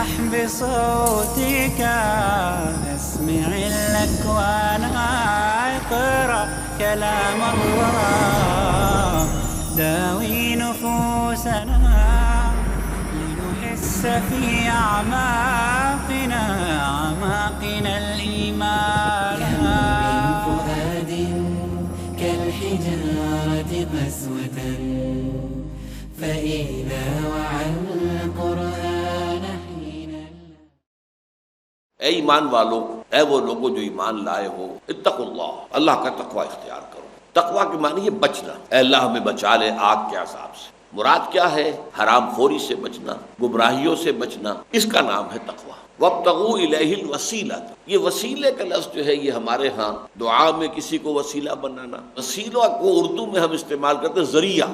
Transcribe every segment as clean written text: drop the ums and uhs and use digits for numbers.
افرح بصوتك اسمع الأكوان اقرأ كلام الله داوي نفوسنا لنحس في أعماقنا الإيمان كم من فؤاد كالحجارة قسوة فإذا وعى القرآن حين اے ایمان والو، اے وہ لوگوں جو ایمان لائے ہو، اتقوا اللہ، اللہ کا تقوی اختیار کرو۔ تقوی کے معنی ہے بچنا، اے اللہ ہمیں بچا لے آگ کے عذاب سے۔ مراد کیا ہے؟ حرام خوری سے بچنا، گمراہیوں سے بچنا، اس کا نام ہے تقوی۔ وابتغوا الیہ الوسیلہ، یہ وسیلے کا لفظ جو ہے یہ ہمارے ہاں دعا میں کسی کو وسیلہ بنانا، وسیلہ کو اردو میں ہم استعمال کرتے ہیں ذریعہ،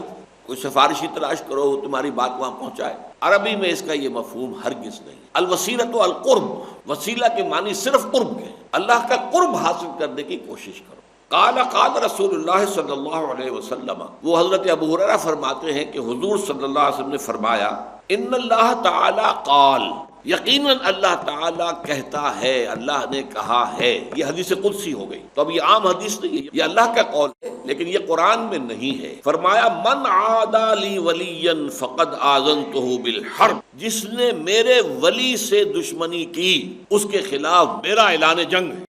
کوئی سفارشی تلاش کرو وہ تمہاری بات وہاں پہنچائے۔ عربی میں اس کا یہ مفہوم ہرگز نہیں۔ الوسیلۃ القرب، وسیلہ کے معنی صرف قرب کے، اللہ کا قرب حاصل کرنے کی کوشش کرو۔ قال رسول اللہ صلی اللہ علیہ وسلم، وہ حضرت ابو ہریرہ فرماتے ہیں کہ حضور صلی اللہ علیہ وسلم نے فرمایا، ان اللہ تعالی قال، یقیناً اللہ تعالیٰ کہتا ہے، اللہ نے کہا ہے۔ یہ حدیث قدسی ہو گئی، تو اب یہ عام حدیث نہیں ہے، یہ اللہ کا قول ہے، لیکن یہ قرآن میں نہیں ہے۔ فرمایا من عادى لی ولیا فقد آذنتہ بالحرب، جس نے میرے ولی سے دشمنی کی اس کے خلاف میرا اعلان جنگ ہے۔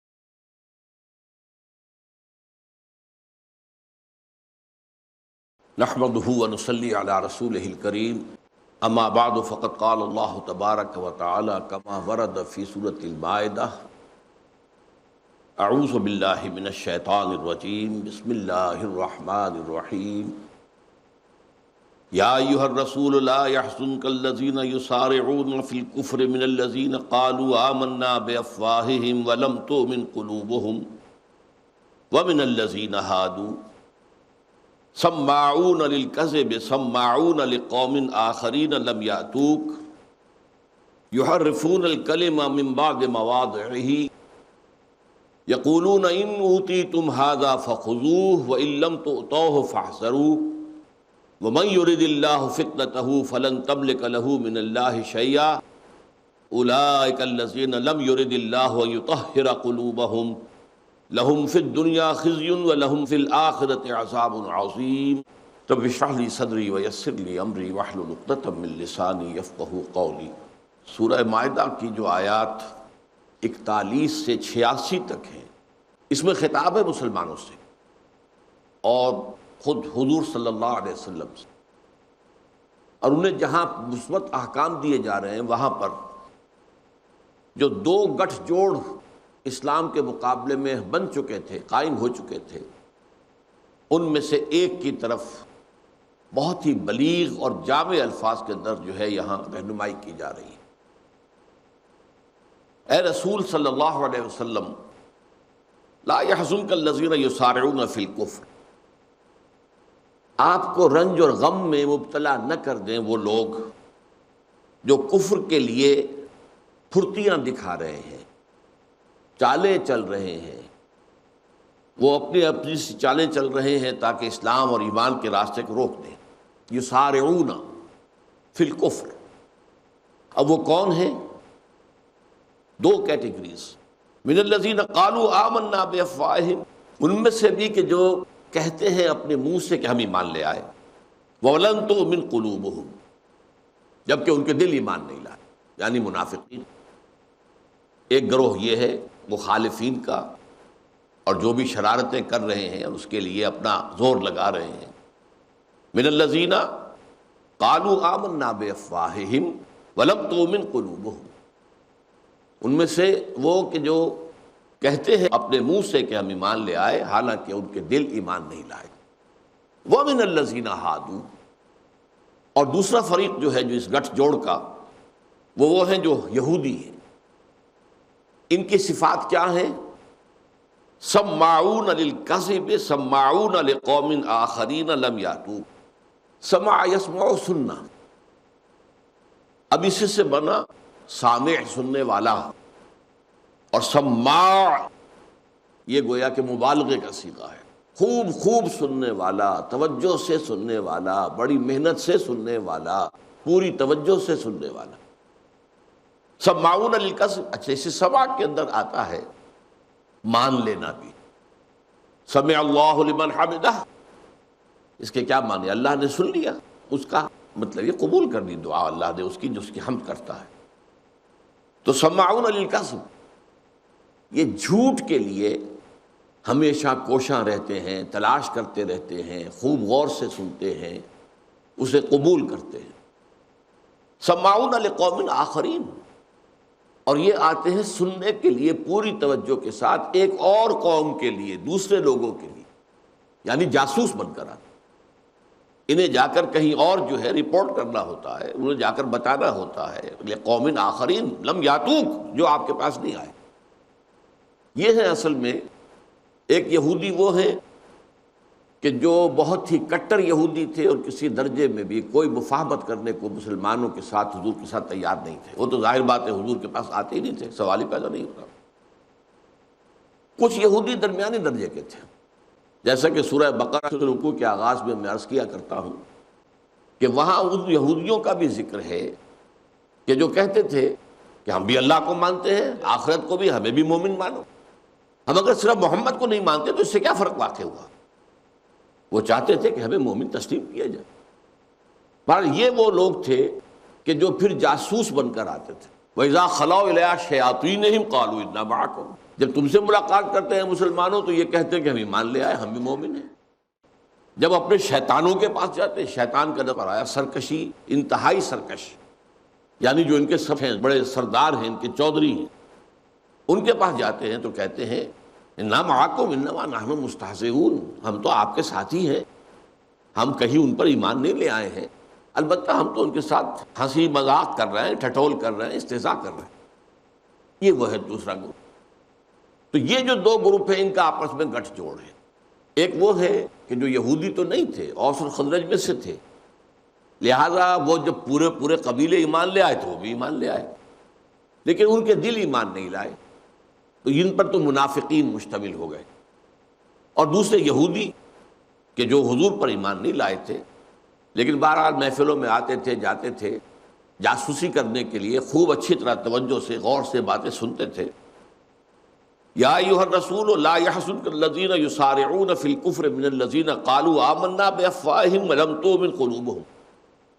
نحمدہ ونصلی علی رسولہ الکریم، اما بعد فقد قال اللہ تبارک و تعالی کما ورد فی سورۃ المائدہ، اعوذ باللہ من الشیطان الرجیم، بسم اللہ الرحمن الرحیم، یا ایھا الرسول لا یحزنک الذین یسارعون فی الکفر من الذین قالوا آمنا بافواہہم ولم تؤمن قلوبہم ومن الذین ہادوا سماعون للکذب سماعون لقوم آخرین لم یأتوک یحرفون الکلم من بعد مواضعہ یقولون ان اوتیتم ھذا فخذوہ وان لم تؤتوہ فاحذروا ومن یرد اللہ فتنتہ فلن تملک لہ من اللہ شیئا اولئک الذین لم یرد اللہ ان یطہر قلوبہم لہم فی الدنیا خزی ولہم فی الآخرۃ عذاب عظیم۔ رب اشرح لی صدری ویسر لی امری واحلل عقدۃ من لسانی یفقہوا قولی۔ سورہ مائدہ کی جو آیات 41 سے 86 تک ہیں، اس میں خطاب ہے مسلمانوں سے اور خود حضور صلی اللہ علیہ وسلم سے، اور انہیں جہاں مثبت احکام دیے جا رہے ہیں وہاں پر جو دو گٹھ جوڑ اسلام کے مقابلے میں بن چکے تھے، قائم ہو چکے تھے، ان میں سے ایک کی طرف بہت ہی بلیغ اور جامع الفاظ کے اندر جو ہے یہاں رہنمائی کی جا رہی ہے۔ اے رسول صلی اللہ علیہ وسلم، لا يحزنک الذین یسارعون فی الکفر، آپ کو رنج اور غم میں مبتلا نہ کر دیں وہ لوگ جو کفر کے لیے پھرتیاں دکھا رہے ہیں، چالیں چل رہے ہیں، وہ اپنی سی چالیں چل رہے ہیں تاکہ اسلام اور ایمان کے راستے کو روک دیں۔ یسارعون فی الکفر، اب وہ کون ہیں؟ دو کیٹیگریز، من الذین قالوا آمنا بافواہہم، ان میں سے بھی کہ جو کہتے ہیں اپنے منہ سے کہ ہم ایمان لے آئے، وَلَمْ تُؤْمِنْ قُلُوبُهُمْ، جبکہ ان کے دل ایمان نہیں لائے، یعنی منافقین۔ ایک گروہ یہ ہے مخالفین کا، اور جو بھی شرارتیں کر رہے ہیں اس کے لیے اپنا زور لگا رہے ہیں۔ من الذین قالوا آمنا بافواہہم ولم تؤمن قلوبہم، ان میں سے وہ کہ جو کہتے ہیں اپنے منہ سے کہ ہم ایمان لے آئے حالانکہ ان کے دل ایمان نہیں لائے۔ وَمِنَ الَّذِينَ هَادُوا، اور دوسرا فریق جو ہے جو اس گٹھ جوڑ کا وہ ہیں جو یہودی ہیں۔ ان کی صفات کیا ہیں؟ سماعون للکذب سماعون لقوم آخرین لم یاتوک، سمع یسمع سننا، اب اسی سے بنا سامع سننے والا، اور سماع یہ گویا کہ مبالغے کا صیغہ ہے، خوب خوب سننے والا، توجہ سے سننے والا، بڑی محنت سے سننے والا، پوری توجہ سے سننے والا۔ سماعون للکذب، اچھا اسے سماع کے اندر آتا ہے مان لینا بھی. سمع اللہ لمن حمدہ، اس کے کیا معنی؟ اللہ نے سن لیا اس کا، مطلب یہ قبول کر لی دعا اللہ نے اس کی جو اس کی حمد کرتا ہے. تو سماعون للکذب، یہ جھوٹ کے لیے ہمیشہ کوشاں رہتے ہیں، تلاش کرتے رہتے ہیں، خوب غور سے سنتے ہیں، اسے قبول کرتے ہیں. سماعون لقوم آخرین، اور یہ آتے ہیں سننے کے لیے پوری توجہ کے ساتھ ایک اور قوم کے لیے، دوسرے لوگوں کے لیے، یعنی جاسوس بن کر آتے. انہیں جا کر کہیں اور جو ہے رپورٹ کرنا ہوتا ہے، انہیں جا کر بتانا ہوتا ہے. لقوم آخرین لم یاتوک، جو آپ کے پاس نہیں آئے. یہ ہے اصل میں ایک یہودی وہ ہیں کہ جو بہت ہی کٹر یہودی تھے اور کسی درجے میں بھی کوئی مفاہمت کرنے کو مسلمانوں کے ساتھ، حضور کے ساتھ تیار نہیں تھے. وہ تو ظاہر بات ہے حضور کے پاس آتے ہی نہیں تھے، سوال ہی پیدا نہیں ہوتا. کچھ یہودی درمیانی درجے کے تھے، جیسا کہ سورہ بقرہ کے رکوع کے آغاز میں عرض کیا کرتا ہوں کہ وہاں ان یہودیوں کا بھی ذکر ہے کہ جو کہتے تھے کہ ہم بھی اللہ کو مانتے ہیں، آخرت کو بھی، ہمیں بھی مومن مانو. ہم اگر صرف محمد کو نہیں مانتے تو اس سے کیا فرق واقع ہوا؟ وہ چاہتے تھے کہ ہمیں مومن تسلیم کیا جائے. بہرحال یہ وہ لوگ تھے کہ جو پھر جاسوس بن کر آتے تھے. وَإِذَا خَلَوْا إِلَىٰ شَيَاطِينِهِمْ قَالُوا إِنَّا مَعَكُمْ، جب تم سے ملاقات کرتے ہیں مسلمانوں تو یہ کہتے ہیں کہ ہم ایمان لے آئے، ہم بھی مومن ہیں. جب اپنے شیطانوں کے پاس جاتے ہیں، شیطان کا نظر آیا سرکشی، انتہائی سرکش، یعنی جو ان کے سب ہیں بڑے سردار ہیں، ان کے چودھری ہیں، ان کے پاس جاتے ہیں تو کہتے ہیں اِنَّا مَعَكُمْ إِنَّمَا نَحْنُ مُسْتَهْزِئُونَ، ہم تو آپ کے ساتھی ہیں، ہم کہیں ان پر ایمان نہیں لے آئے ہیں، البتہ ہم تو ان کے ساتھ ہنسی مذاق کر رہے ہیں، ٹھٹول کر رہے ہیں، استہزاء کر رہے ہیں. یہ وہ ہے دوسرا گروپ. تو یہ جو دو گروپ ہیں ان کا آپس میں گٹھ جوڑ ہے. ایک وہ ہے کہ جو یہودی تو نہیں تھے، اوس اور خزرج میں سے تھے، لہٰذا وہ جب پورے قبیلے ایمان لے آئے تو وہ بھی ایمان لے آئے، لیکن ان کے دل ایمان نہیں لائے، تو ان پر تو منافقین مشتمل ہو گئے. اور دوسرے یہودی کہ جو حضور پر ایمان نہیں لائے تھے لیکن بہرحال محفلوں میں آتے تھے، جاتے تھے، جاسوسی کرنے کے لیے خوب اچھی طرح توجہ سے غور سے باتیں سنتے تھے. یا ایھا الرسول لا يحزنک الذین یسارعون فی الکفر من الذین قالوا آمنا بافواہہم ولم تؤمن قلوبہم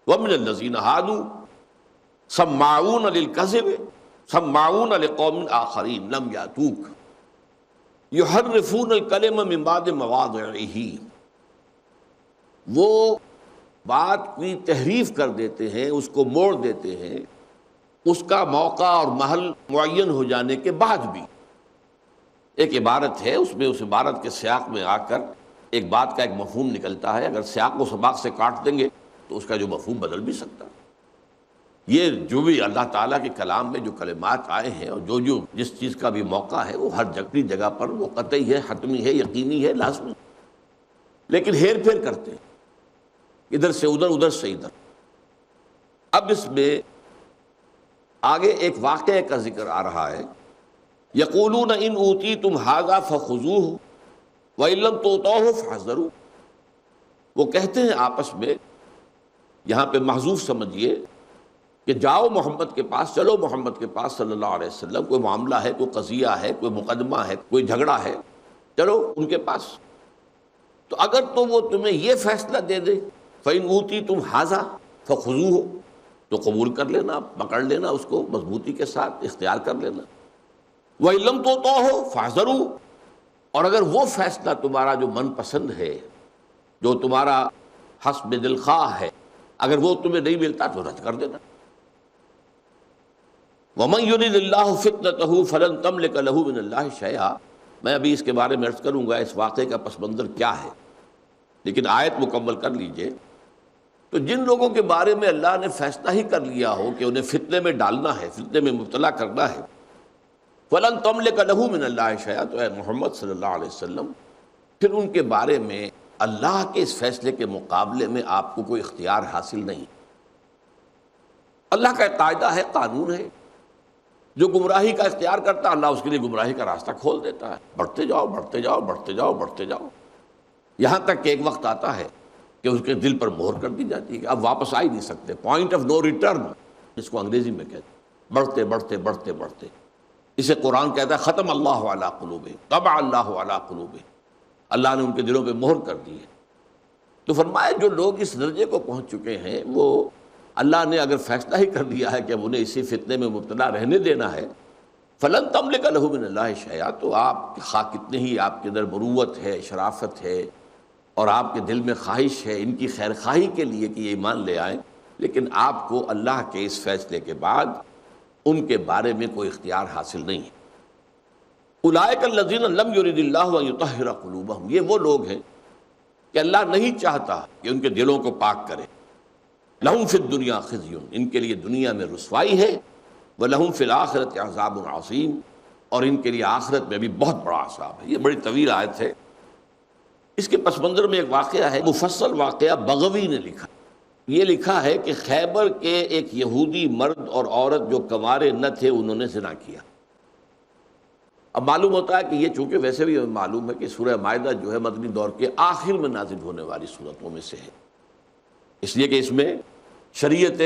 ومن الذین ہادوا سماعون للکذب سماعون لقوم آخرین لم یاتوک یحرفون الکلم من بعد مواضعہ، وہ بات کی تحریف کر دیتے ہیں، اس کو موڑ دیتے ہیں اس کا موقع اور محل معین ہو جانے کے بعد بھی. ایک عبارت ہے، اس میں اس عبارت کے سیاق میں آ کر ایک بات کا ایک مفہوم نکلتا ہے، اگر سیاق و سباق سے کاٹ دیں گے تو اس کا جو مفہوم بدل بھی سکتا ہے. یہ جو بھی اللہ تعالیٰ کے کلام میں جو کلمات آئے ہیں اور جو جس چیز کا بھی موقع ہے وہ ہر جگہ پر وہ قطعی ہے، حتمی ہے، یقینی ہے، لازمی، لیکن ہیر پھیر کرتے ہیں ادھر سے ادھر، ادھر سے ادھر. اب اس میں آگے ایک واقعے کا ذکر آ رہا ہے. یقولون ان اوتیتم ھذا فخذوہ وان لم تؤتوہ فاحذروا، وہ کہتے ہیں آپس میں، یہاں پہ محذوف سمجھیے کہ جاؤ محمد کے پاس، چلو محمد کے پاس صلی اللہ علیہ وسلم، کوئی معاملہ ہے، کوئی قضیہ ہے، کوئی مقدمہ ہے، کوئی جھگڑا ہے، چلو ان کے پاس. تو اگر تو وہ تمہیں یہ فیصلہ دے دے فَإِنْ أُوتِيتُمْ هَذَا فَخُذُوهُ، تو قبول کر لینا، پکڑ لینا اس کو مضبوطی کے ساتھ، اختیار کر لینا. وَإِنْ لَمْ تُؤْتَوْهُ فَاحْذَرُوا، اور اگر وہ فیصلہ تمہارا جو من پسند ہے، جو تمہارا حسب دل خواہ ہے، اگر وہ تمہیں نہیں ملتا تو رد کر دینا. وَمَنْ يُرِدِ اللَّهُ فِتْنَتَهُ فَلَنْ تَمْلِكَ لَهُ مِنَ اللَّهِ شَيْئًا. میں ابھی اس کے بارے میں عرض کروں گا اس واقعے کا پس منظر کیا ہے، لیکن آیت مکمل کر لیجئے. تو جن لوگوں کے بارے میں اللہ نے فیصلہ ہی کر لیا ہو کہ انہیں فتنے میں ڈالنا ہے، فتنے میں مبتلا کرنا ہے، فَلَنْ تَمْلِكَ لَهُ مِنَ اللَّهِ شَيْئًا، تو اے محمد صلی اللہ علیہ وسلم پھر ان کے بارے میں اللہ کے اس فیصلے کے مقابلے میں آپ کو کوئی اختیار حاصل نہیں. اللہ کا ایک قاعدہ ہے، قانون ہے، جو گمراہی کا اختیار کرتا ہے اللہ اس کے لیے گمراہی کا راستہ کھول دیتا ہے. بڑھتے جاؤ، بڑھتے جاؤ، بڑھتے جاؤ، بڑھتے جاؤ، یہاں تک کہ ایک وقت آتا ہے کہ اس کے دل پر مہر کر دی جاتی ہے کہ اب واپس آ ہی نہیں سکتے. پوائنٹ آف نو ریٹرن، جس کو انگریزی میں کہتے ہیں. بڑھتے بڑھتے بڑھتے بڑھتے اسے قرآن کہتا ہے ختم اللہ علی قلوبہم، طبع اللہ علی قلوبہم، اللہ نے ان کے دلوں پہ مہر کر دی ہے۔ تو فرمایا جو لوگ اس درجے کو پہنچ چکے ہیں، وہ اللہ نے اگر فیصلہ ہی کر دیا ہے کہ اب انہیں اسی فتنے میں مبتلا رہنے دینا ہے، فلن تملک لہ من اللہ شیئا، تو آپ خواہ کتنے ہی آپ کے اندر مروت ہے، شرافت ہے، اور آپ کے دل میں خواہش ہے ان کی خیر خواہی کے لیے کہ یہ ایمان لے آئیں، لیکن آپ کو اللہ کے اس فیصلے کے بعد ان کے بارے میں کوئی اختیار حاصل نہیں ہے۔ اولئک الذین لم یرد اللہ ان یطہر قلوبہم، یہ وہ لوگ ہیں کہ اللہ نہیں چاہتا کہ ان کے دلوں کو پاک کرے۔ لہم فی الدنیا خزی، ان کے لیے دنیا میں رسوائی ہے، وَلَهُمْ فِي الْآخِرَةِ عَذَابٌ عَظِيمٌ، اور ان کے لیے آخرت میں بھی بہت بڑا عذاب ہے۔ یہ بڑی طویل آیت ہے، اس کے پس منظر میں ایک واقعہ ہے، مفصل واقعہ بغوی نے لکھا۔ یہ لکھا ہے کہ خیبر کے ایک یہودی مرد اور عورت جو کنوارے نہ تھے، انہوں نے زنا کیا۔ اب معلوم ہوتا ہے کہ یہ چونکہ ویسے بھی معلوم ہے کہ سورہ مائدہ جو ہے مدنی دور کے آخر میں نازل ہونے والی صورتوں میں سے ہے، اس لیے کہ اس میں شریعت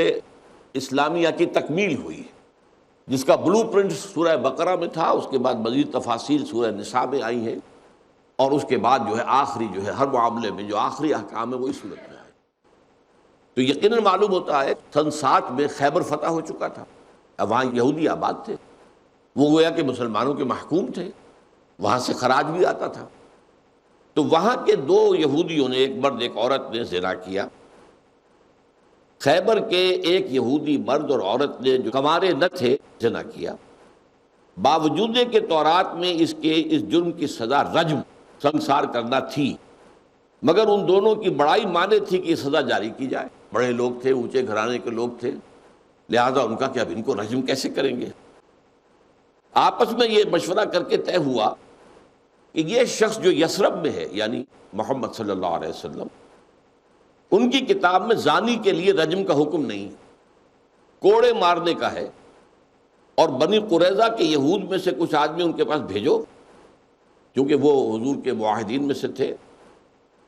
اسلامیہ کی تکمیل ہوئی ہے، جس کا بلو پرنٹ سورہ بقرہ میں تھا، اس کے بعد مزید تفاصیل سورہ نساء میں آئی ہیں، اور اس کے بعد جو ہے آخری جو ہے ہر معاملے میں جو آخری احکام ہے وہ اس صورت میں آئے۔ تو یقیناً معلوم ہوتا ہے سن 7 میں خیبر فتح ہو چکا تھا، اب وہاں یہودی آباد تھے، وہ گویا کہ مسلمانوں کے محکوم تھے، وہاں سے خراج بھی آتا تھا۔ تو وہاں کے 2 یہودیوں نے، ایک مرد ایک عورت نے زنا کیا۔ خیبر کے ایک یہودی مرد اور عورت نے جو کنوارے نہ تھے زنا کیا، باوجود کہ تورات میں اس جرم کی سزا رجم، سنسار کرنا تھی، مگر ان دونوں کی بڑائی مانے تھی کہ یہ سزا جاری کی جائے۔ بڑے لوگ تھے، اونچے گھرانے کے لوگ تھے، لہذا ان کا کہ اب ان کو رجم کیسے کریں گے۔ آپس میں یہ مشورہ کر کے طے ہوا کہ یہ شخص جو یثرب میں ہے، یعنی محمد صلی اللہ علیہ وسلم، ان کی کتاب میں زانی کے لیے رجم کا حکم نہیں، کوڑے مارنے کا ہے، اور بنی قریظہ کے یہود میں سے کچھ آدمی ان کے پاس بھیجو، کیونکہ وہ حضور کے معاہدین میں سے تھے۔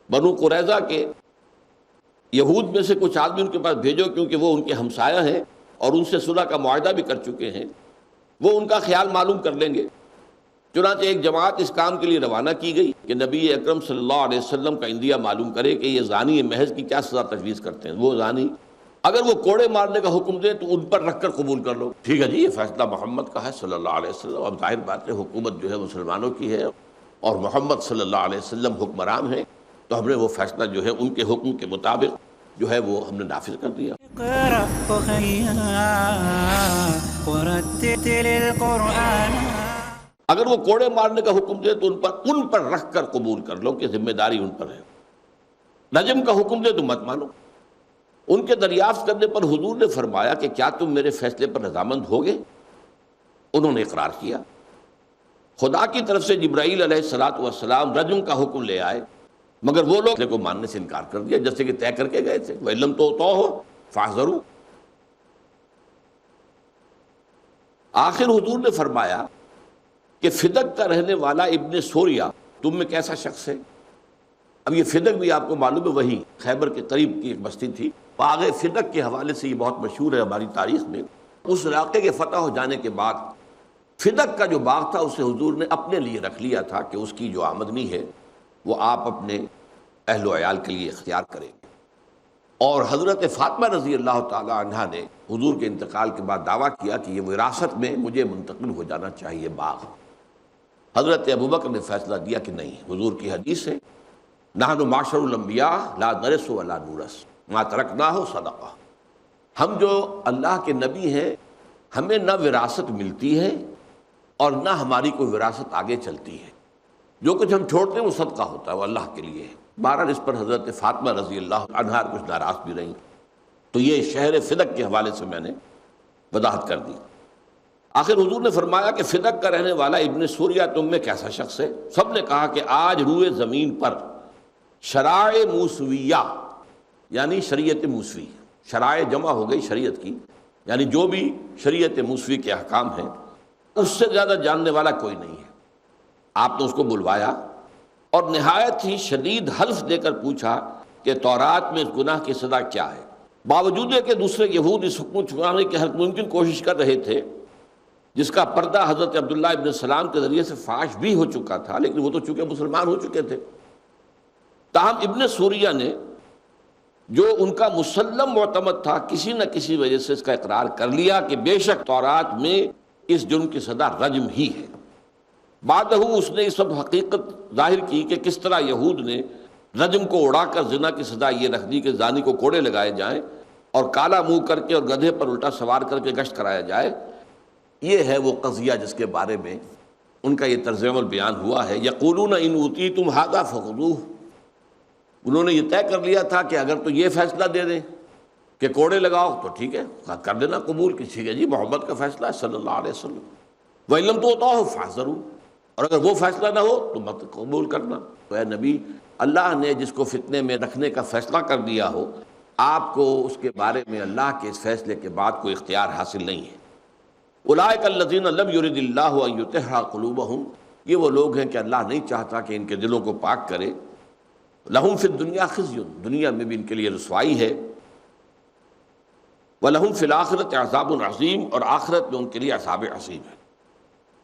بنو قریظہ کے یہود میں سے کچھ آدمی ان کے پاس بھیجو، کیونکہ وہ ان کے ہمسایہ ہیں اور ان سے صلح کا معاہدہ بھی کر چکے ہیں، وہ ان کا خیال معلوم کر لیں گے۔ چنانچہ ایک جماعت اس کام کے لیے روانہ کی گئی کہ نبی اکرم صلی اللہ علیہ وسلم کا عندیہ معلوم کرے کہ یہ زانی محض کی کیا سزا تجویز کرتے ہیں۔ وہ زانی اگر وہ کوڑے مارنے کا حکم دے تو ان پر رکھ کر قبول کر لو، ٹھیک ہے جی، یہ فیصلہ محمد کا ہے صلی اللہ علیہ وسلم۔ اب ظاہر بات ہے حکومت جو ہے مسلمانوں کی ہے اور محمد صلی اللہ علیہ وسلم حکمران ہیں، تو ہم نے وہ فیصلہ جو ہے ان کے حکم کے مطابق جو ہے وہ ہم نے نافذ کر دیا۔ اقرأ وخيا ورتل القرآن۔ اگر وہ کوڑے مارنے کا حکم دے تو ان پر رکھ کر قبول کر لو کہ ذمہ داری ان پر ہے۔ رجم کا حکم دے تو مت مانو۔ ان کے دریافت کرنے پر حضور نے فرمایا کہ کیا تم میرے فیصلے پر رضامند ہوگے؟ انہوں نے اقرار کیا۔ خدا کی طرف سے جبرائیل علیہ السلام رجم کا حکم لے آئے، مگر وہ لوگ کو ماننے سے انکار کر دیا، جیسے کہ طے کر کے گئے تھے، وَإِلَّمْ تُؤْتُوهُ فَاحْذَرُوا۔ آخر حضور نے فرمایا کہ فدق کا رہنے والا ابن سوریا تم میں کیسا شخص ہے؟ اب یہ فدق بھی آپ کو معلوم ہے وہی خیبر کے قریب کی ایک بستی تھی، باغ فدق کے حوالے سے یہ بہت مشہور ہے ہماری تاریخ میں۔ اس علاقے کے فتح ہو جانے کے بعد فدق کا جو باغ تھا اسے حضور نے اپنے لیے رکھ لیا تھا کہ اس کی جو آمدنی ہے وہ آپ اپنے اہل و عیال کے لیے اختیار کریں گے۔ اور حضرت فاطمہ رضی اللہ تعالی عنہا نے حضور کے انتقال کے بعد دعویٰ کیا کہ یہ وراثت میں مجھے منتقل ہو جانا چاہیے باغ۔ حضرت ابوبکر نے فیصلہ دیا کہ نہیں، حضور کی حدیث ہے نحن معاشر الانبیاء لا نرث ولا نورث ما ترکناہ صدقہ، ہم جو اللہ کے نبی ہیں ہمیں نہ وراثت ملتی ہے اور نہ ہماری کوئی وراثت آگے چلتی ہے، جو کچھ ہم چھوڑتے ہیں وہ صدقہ ہوتا ہے، وہ اللہ کے لیے ہے۔ بہرحال اس پر حضرت فاطمہ رضی اللہ عنہا کچھ ناراض بھی رہیں، تو یہ شہر فدق کے حوالے سے میں نے وضاحت کر دی۔ آخر حضور نے فرمایا کہ فدق کا رہنے والا ابن سوریا تم میں کیسا شخص ہے؟ سب نے کہا کہ آج روئے زمین پر شرائع موسویہ یعنی شریعت موسوی، شرائع جمع ہو گئی شریعت کی، یعنی جو بھی شریعت موسوی کے احکام ہیں اس سے زیادہ جاننے والا کوئی نہیں ہے۔ آپ نے اس کو بلوایا اور نہایت ہی شدید حلف دے کر پوچھا کہ تورات میں اس گناہ کی سزا کیا ہے؟ باوجود ہے کہ دوسرے یہود اس حکم چھپانے کی ہر ممکن کوشش کر رہے تھے، جس کا پردہ حضرت عبداللہ ابن سلام کے ذریعے سے فاش بھی ہو چکا تھا، لیکن وہ تو چونکہ مسلمان ہو چکے تھے۔ تاہم ابن سوریہ نے جو ان کا مسلم معتمد تھا، کسی نہ کسی وجہ سے اس کا اقرار کر لیا کہ بے شک تورات میں اس جرم کی سزا رجم ہی ہے۔ بعدہ اس نے اس وقت حقیقت ظاہر کی کہ کس طرح یہود نے رجم کو اڑا کر زنا کی سزا یہ رکھ دی کہ زانی کو کوڑے لگائے جائیں اور کالا منہ کر کے اور گدھے پر الٹا سوار کر کے گشت کرایا جائے۔ یہ ہے وہ قضیہ جس کے بارے میں ان کا یہ طرز عمل بیان ہوا ہے۔ یقولون ان اوتیتم ھذا فخذوہ، انہوں نے یہ طے کر لیا تھا کہ اگر تو یہ فیصلہ دے دیں کہ کوڑے لگاؤ تو ٹھیک ہے، کر دینا قبول کہ ٹھیک ہے جی محمد کا فیصلہ ہے صلی اللہ علیہ وسلم، وَإِن لَّمْ تُؤْتَوْهُ فَاحْذَرُوا، اور اگر وہ فیصلہ نہ ہو تو مت قبول کرنا۔ تو اے نبی، اللہ نے جس کو فتنے میں رکھنے کا فیصلہ کر دیا ہو، آپ کو اس کے بارے میں اللہ کے اس فیصلے کے بعد کوئی اختیار حاصل نہیں ہے۔ اولئک الذین لم یرد اللہ ان یطہر قلوبہم، یہ وہ لوگ ہیں کہ اللہ نہیں چاہتا کہ ان کے دلوں کو پاک کرے۔ لہم فی الدنیا خزی، دنیا میں بھی ان کے لیے رسوائی ہے، وَلَهُمْ فِي الْآخِرَةِ عَذَابٌ عَظِيمٌ، اور آخرت میں ان کے لیے عذاب عظیم ہے۔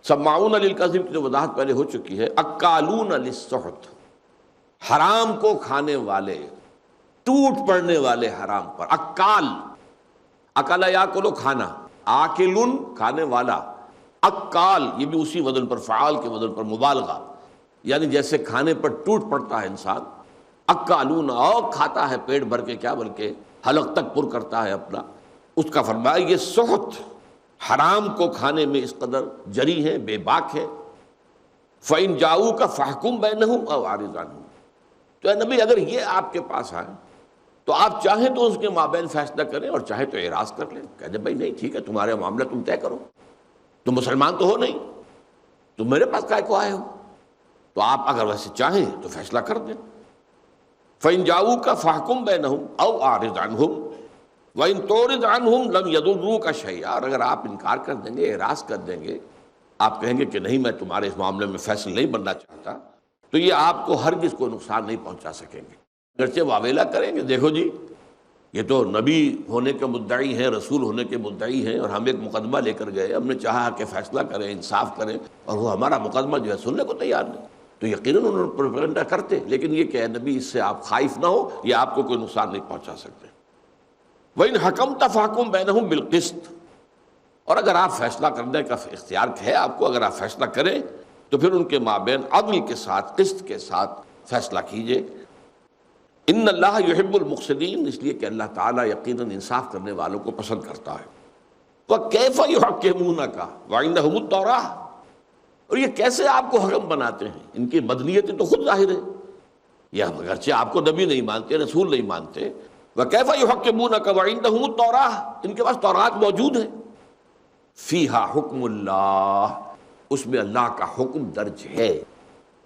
سماعون للکذب کی جو وضاحت پہلے ہو چکی ہے۔ اکالون للسحت، حرام کو کھانے والے، ٹوٹ پڑنے والے حرام پر۔ اکال، اکلا یاکلو کھانا، آکلن کھانے والا، اکال یہ بھی اسی وزن پر، فعال کے وزن پر مبالغہ، یعنی جیسے کھانے پر ٹوٹ پڑتا ہے انسان، اکالون، اور کھاتا ہے پیٹ بھر کے، کیا بلکہ حلق تک پر کرتا ہے اپنا، اس کا فرمایا یہ سحت، حرام کو کھانے میں اس قدر جری ہے، بے باک ہے۔ فَإِن جَاءُوكَ فَاحْكُم بَيْنَهُمْ أَوْ أَعْرِضْ عَنْهُمْ، تو اے نبی اگر یہ آپ کے پاس آئیں تو آپ چاہیں تو اس کے مابین فیصلہ کریں اور چاہیں تو اعراض کر لیں، کہہ دیں بھائی نہیں ٹھیک ہے تمہارا معاملہ تم طے کرو، تم مسلمان تو ہو نہیں، تم میرے پاس کائے کو آئے ہو، تو آپ اگر ویسے چاہیں تو فیصلہ کر دیں۔ فَإِن جَاءُوكَ فَاحْكُم بَيْنَهُمْ أَوْ أَعْرِضْ عَنْهُمْ وَإِن تُعْرِضْ عَنْهُمْ لَمْ يَضُرُّوكَ شَيْئًا، اور اگر آپ انکار کر دیں گے، اعراض کر دیں گے، آپ کہیں گے کہ نہیں میں تمہارے اس معاملے میں فیصل نہیں بننا چاہتا، تو یہ آپ کو ہرگز کوئی نقصان نہیں پہنچا سکیں گے۔ اگرچہ واویلا کریں گے دیکھو جی یہ تو نبی ہونے کے مدعی ہیں، رسول ہونے کے مدعی ہیں، اور ہم ایک مقدمہ لے کر گئے، ہم نے چاہا کہ فیصلہ کریں، انصاف کریں، اور وہ ہمارا مقدمہ جو ہے سننے کو تیار نہیں، تو یقیناً انہوں نے پروپیگنڈا کرتے، لیکن یہ کہ اے نبی اس سے آپ خائف نہ ہو، یہ آپ کو کوئی نقصان نہیں پہنچا سکتے۔ وَإِنْ حَكَمْتَ فَاحْكُم بَيْنَهُم بِالْقِسْطِ، اور اگر آپ فیصلہ کرنے کا اختیار ہے آپ کو، اگر آپ فیصلہ کریں تو پھر ان کے مابین عدل کے ساتھ، قسط کے ساتھ فیصلہ کیجئے۔ ان اللہ یحب المقسطین، اس لیے کہ اللہ تعالیٰ یقیناً انصاف کرنے والوں کو پسند کرتا ہے۔ وَكَيْفَ يُحَكِّمُونَكَ وَعِندَهُمُ التَّوْرَاةُ، اور یہ کیسے آپ کو حکم بناتے ہیں، ان کی مدنیت تو خود ظاہر ہے، یہ اگرچہ آپ کو نبی نہیں مانتے، رسول نہیں مانتے، وَكَيْفَ يُحَكِّمُونَكَ وَعِندَهُمُ التَّوْرَاةُ، ان کے پاس تورات موجود ہے، فِيهَا حُكْمُ اللَّهِ، اس میں اللہ کا حکم درج ہے۔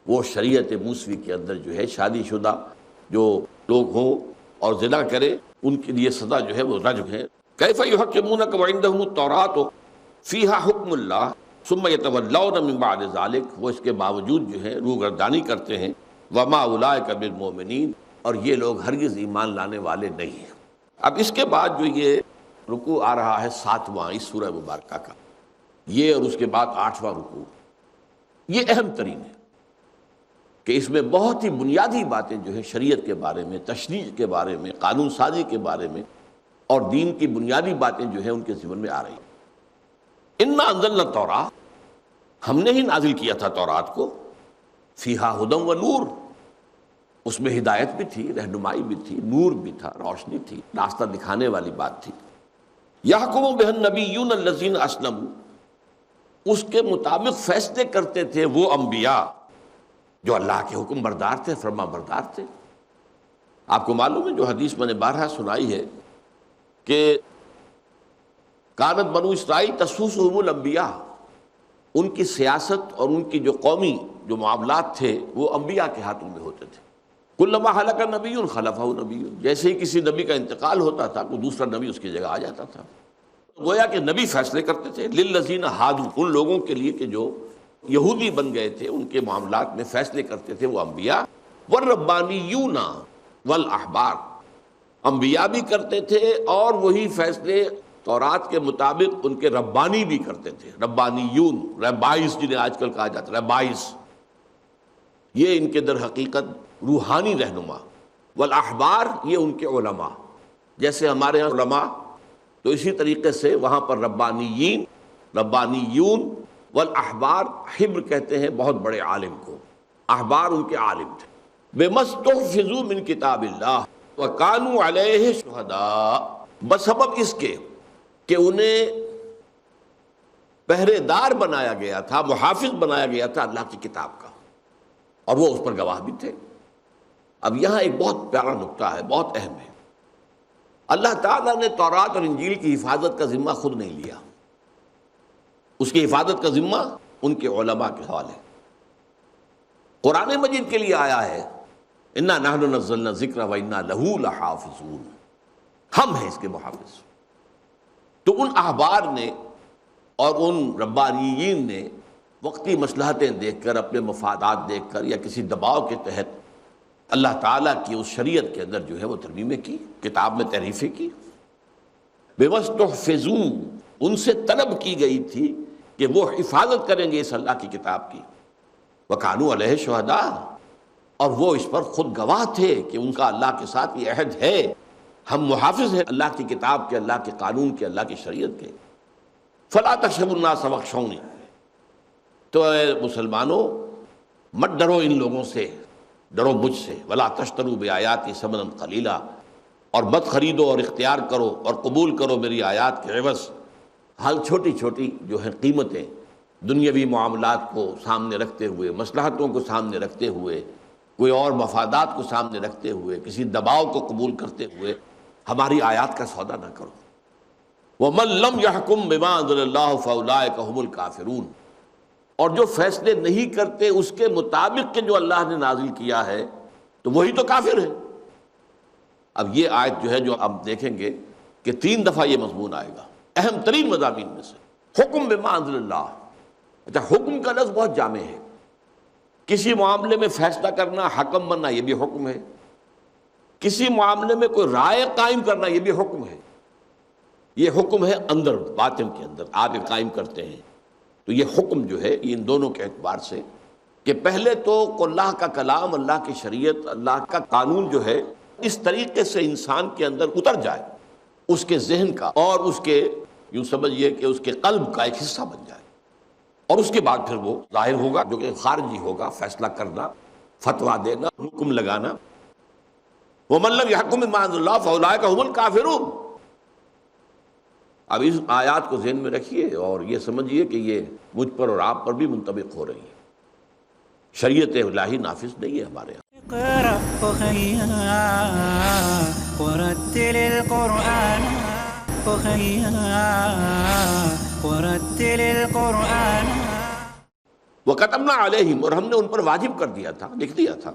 وہ شریعت موسوی کے اندر جو ہے شادی شدہ جو لوگ ہوں اور زنا کریں ان کے لیے سزا جو ہے وہ رجم ہے۔ کیف یحکمونک وعندہم التوراۃ فیہا حکم اللہ ثم یتولون من بعد ذلک، وہ اس کے باوجود جو ہے روگردانی کرتے ہیں، وما اولئک بالمؤمنین، اور یہ لوگ ہرگز ایمان لانے والے نہیں ہیں۔ اب اس کے بعد جو یہ رکوع آ رہا ہے 7واں اس سورہ مبارکہ کا، یہ اور اس کے بعد 8واں رکوع، یہ اہم ترین ہے کہ اس میں بہت ہی بنیادی باتیں جو ہے شریعت کے بارے میں، تشریع کے بارے میں، قانون سازی کے بارے میں اور دین کی بنیادی باتیں جو ہیں ان کے ذمن میں آ رہی ہیں۔ انا انزلنا التوراۃ، ہم نے ہی نازل کیا تھا تورات کو، فیہا ھدی و نور، اس میں ہدایت بھی تھی، رہنمائی بھی تھی، نور بھی تھا، روشنی تھی، راستہ دکھانے والی بات تھی۔ یحکم بہ النبیون الذین اسلموا، اس کے مطابق فیصلے کرتے تھے وہ انبیاء جو اللہ کے حکم بردار تھے، فرما بردار تھے۔ آپ کو معلوم ہے جو حدیث میں نے بارہا سنائی ہے کہ کانت بنو اسرائیل تسوسهم الانبیاء، ان کی سیاست اور ان کی جو قومی جو معاملات تھے وہ انبیاء کے ہاتھوں میں ہوتے تھے۔ کلما ہلک نبی خلفہ نبی، جیسے ہی کسی نبی کا انتقال ہوتا تھا کوئی دوسرا نبی اس کی جگہ آ جاتا تھا۔ گویا کہ نبی فیصلے کرتے تھے للذین ہادوا، ان لوگوں کے لیے کہ جو یہودی بن گئے تھے، ان کے معاملات میں فیصلے کرتے تھے وہ انبیاء، والربانیون والاحبار، انبیاء بھی کرتے تھے اور وہی فیصلے تورات کے مطابق ان کے ربانی بھی کرتے تھے. ربانیون، ربائس جنہیں آج کل کہا جاتا ہے، ربائس، یہ ان کے در حقیقت روحانی رہنما. والاحبار، یہ ان کے علماء، جیسے ہمارے یہاں علماء، تو اسی طریقے سے وہاں پر ربانیین، ربانیون. والاحبار، حبر کہتے ہیں بہت بڑے عالم کو، احبار ان کے عالم تھے. بما استحفظوا من کتاب اللہ وکانوا علیہ شہداء، بسبب اس کے کہ انہیں پہرے دار بنایا گیا تھا، محافظ بنایا گیا تھا اللہ کی کتاب کا، اور وہ اس پر گواہ بھی تھے. اب یہاں ایک بہت پیارا نقطہ ہے، بہت اہم ہے. اللہ تعالیٰ نے تورات اور انجیل کی حفاظت کا ذمہ خود نہیں لیا، اس کی حفاظت کا ذمہ ان کے علماء کے حوالے. قرآن مجید کے لیے آیا ہے انا نحن نزلنا الذکر وانا لہ لحافظون، ہم ہیں اس کے محافظ. تو ان احبار نے اور ان ربانیین نے وقتی مصلحتیں دیکھ کر، اپنے مفادات دیکھ کر، یا کسی دباؤ کے تحت اللہ تعالیٰ کی اس شریعت کے اندر جو ہے وہ ترمیمیں کی، کتاب میں تحریفیں کی. بما استحفظوا، ان سے طلب کی گئی تھی کہ وہ حفاظت کریں گے اس اللہ کی کتاب کی. وکانوا علیہ شہداء، اور وہ اس پر خود گواہ تھے کہ ان کا اللہ کے ساتھ یہ عہد ہے، ہم محافظ ہیں اللہ کی کتاب کے، اللہ کے قانون کے، اللہ کی شریعت کے. فلا تخشوا الناس واخشونی، تو اے مسلمانوں مت ڈرو ان لوگوں سے، ڈرو مجھ سے. ولا تشتروا بآیاتی ثمنا قلیلا، اور مت خریدو اور اختیار کرو اور قبول کرو میری آیات کے عوض حال چھوٹی چھوٹی جو ہیں قیمتیں، دنیاوی معاملات کو سامنے رکھتے ہوئے، مصلحتوں کو سامنے رکھتے ہوئے، کوئی اور مفادات کو سامنے رکھتے ہوئے، کسی دباؤ کو قبول کرتے ہوئے ہماری آیات کا سودا نہ کرو. وَمَن لَّمْ يَحْكُم بِمَا أَنزَلَ اللَّهُ فَأُولَٰئِكَ هُمُ الْكَافِرُونَ، اور جو فیصلے نہیں کرتے اس کے مطابق کہ جو اللہ نے نازل کیا ہے تو وہی تو کافر ہے. اب یہ آیت جو ہے جو اب دیکھیں گے کہ 3 دفعہ یہ مضمون آئے گا، اہم ترین مضامین میں سے. حکم بما انزل اللہ، اچھا حکم کا لفظ بہت جامع ہے. کسی معاملے میں فیصلہ کرنا، حکم بننا، یہ بھی حکم ہے. کسی معاملے میں کوئی رائے قائم کرنا، یہ بھی حکم ہے. یہ حکم ہے اندر، باطن کے اندر آپ یہ قائم کرتے ہیں. تو یہ حکم جو ہے یہ ان دونوں کے اعتبار سے کہ پہلے تو اللہ کا کلام، اللہ کی شریعت، اللہ کا قانون جو ہے اس طریقے سے انسان کے اندر اتر جائے، اس کے ذہن کا اور اس کے یوں سمجھیے کہ اس کے قلب کا ایک حصہ بن جائے، اور اس کے بعد پھر وہ ظاہر ہوگا جو کہ خارجی ہوگا، فیصلہ کرنا، فتویٰ دینا، حکم لگانا. وَمَن لَّمْ يَحْكُم بِمَا أَنزَلَ اللَّهُ فَأُولَٰئِكَ هُمُ الْكَافِرُونَ. اب اس آیات کو ذہن میں رکھیے اور یہ سمجھیے کہ یہ مجھ پر اور آپ پر بھی منطبق ہو رہی ہے. شریعت الہی نافذ نہیں ہے ہمارے یہاں. اقرأ أخيا ورتل القرآن أخيا ورتل القرآن. وَكَتَبْنَا عَلَيْهِمْ، اور ہم نے ان پر واجب کر دیا تھا، لکھ دیا تھا،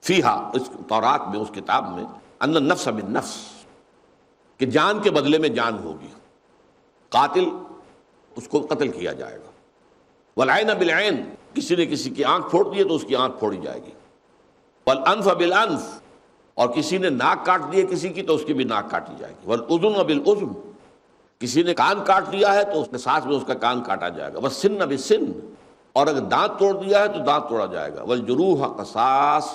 فیہا، اس تورات میں، اس کتاب میں، ان النفس بالنفس، کہ جان کے بدلے میں جان ہوگی، قاتل اس کو قتل کیا جائے گا. والعین بالعین، کسی نے کسی کی آنکھ پھوڑ دی ہے تو اس کی آنکھ پھوڑی جائے گی. والانف بالانف، اور کسی نے ناک کاٹ دی ہے کسی کی تو اس کی بھی ناک کاٹی جائے گی. والاذن بالاذن، کسی نے کان کاٹ دیا ہے تو اس کے ساتھ میں اس کا کان کاٹا جائے گا. والسن بالسن، اور اگر دانت توڑ دیا ہے تو دانت توڑا جائے گا. والجروح قصاص،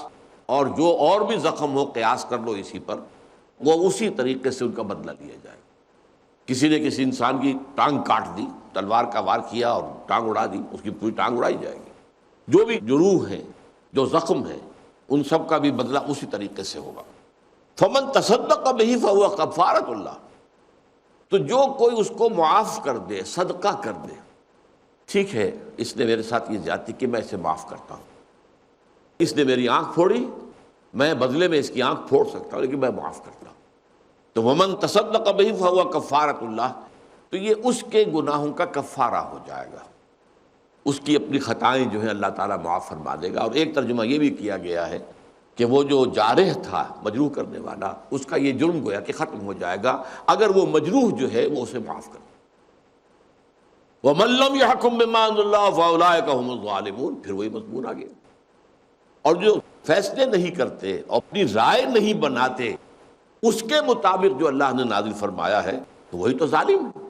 اور جو اور بھی زخم ہو قیاس کر لو اسی پر، وہ اسی طریقے سے ان کا بدلہ لیا جائے گا. کسی نے کسی انسان کی ٹانگ کاٹ دی، تلوار کا وار کیا اور ٹانگ اڑا دی، اس کی پوری ٹانگ اڑائی جائے گی. جو بھی جروح ہیں، جو زخم ہیں، ان سب کا بھی بدلہ اسی طریقے سے ہوگا. فمن تصدق بہ فہو کفارۃ اللہ، تو جو کوئی اس کو معاف کر دے، صدقہ کر دے، ٹھیک ہے اس نے میرے ساتھ یہ زیادتی کی، میں اسے معاف کرتا ہوں. اس نے میری آنکھ پھوڑی، میں بدلے میں اس کی آنکھ پھوڑ سکتا ہوں لیکن میں معاف کرتا ہوں. تو ومن تصدق بہ فہو کفارۃ اللہ، تو یہ اس کے گناہوں کا کفارہ ہو جائے گا، اس کی اپنی خطائیں جو ہیں اللہ تعالیٰ معاف فرما دے گا. اور ایک ترجمہ یہ بھی کیا گیا ہے کہ وہ جو جارح تھا، مجروح کرنے والا، اس کا یہ جرم گویا کہ ختم ہو جائے گا اگر وہ مجروح جو ہے وہ اسے معاف کرے. وَمَن لَّمْ يَحْكُم بِمَا أَنزَلَ اللَّهُ فَأُولَٰئِكَ هُمُ الظَّالِمُونَ، پھر وہی مضمون آ گیا. اور جو فیصلے نہیں کرتے، اپنی رائے نہیں بناتے، اس کے مطابق جو اللہ نے نازل فرمایا ہے تو وہی تو ظالم ہے،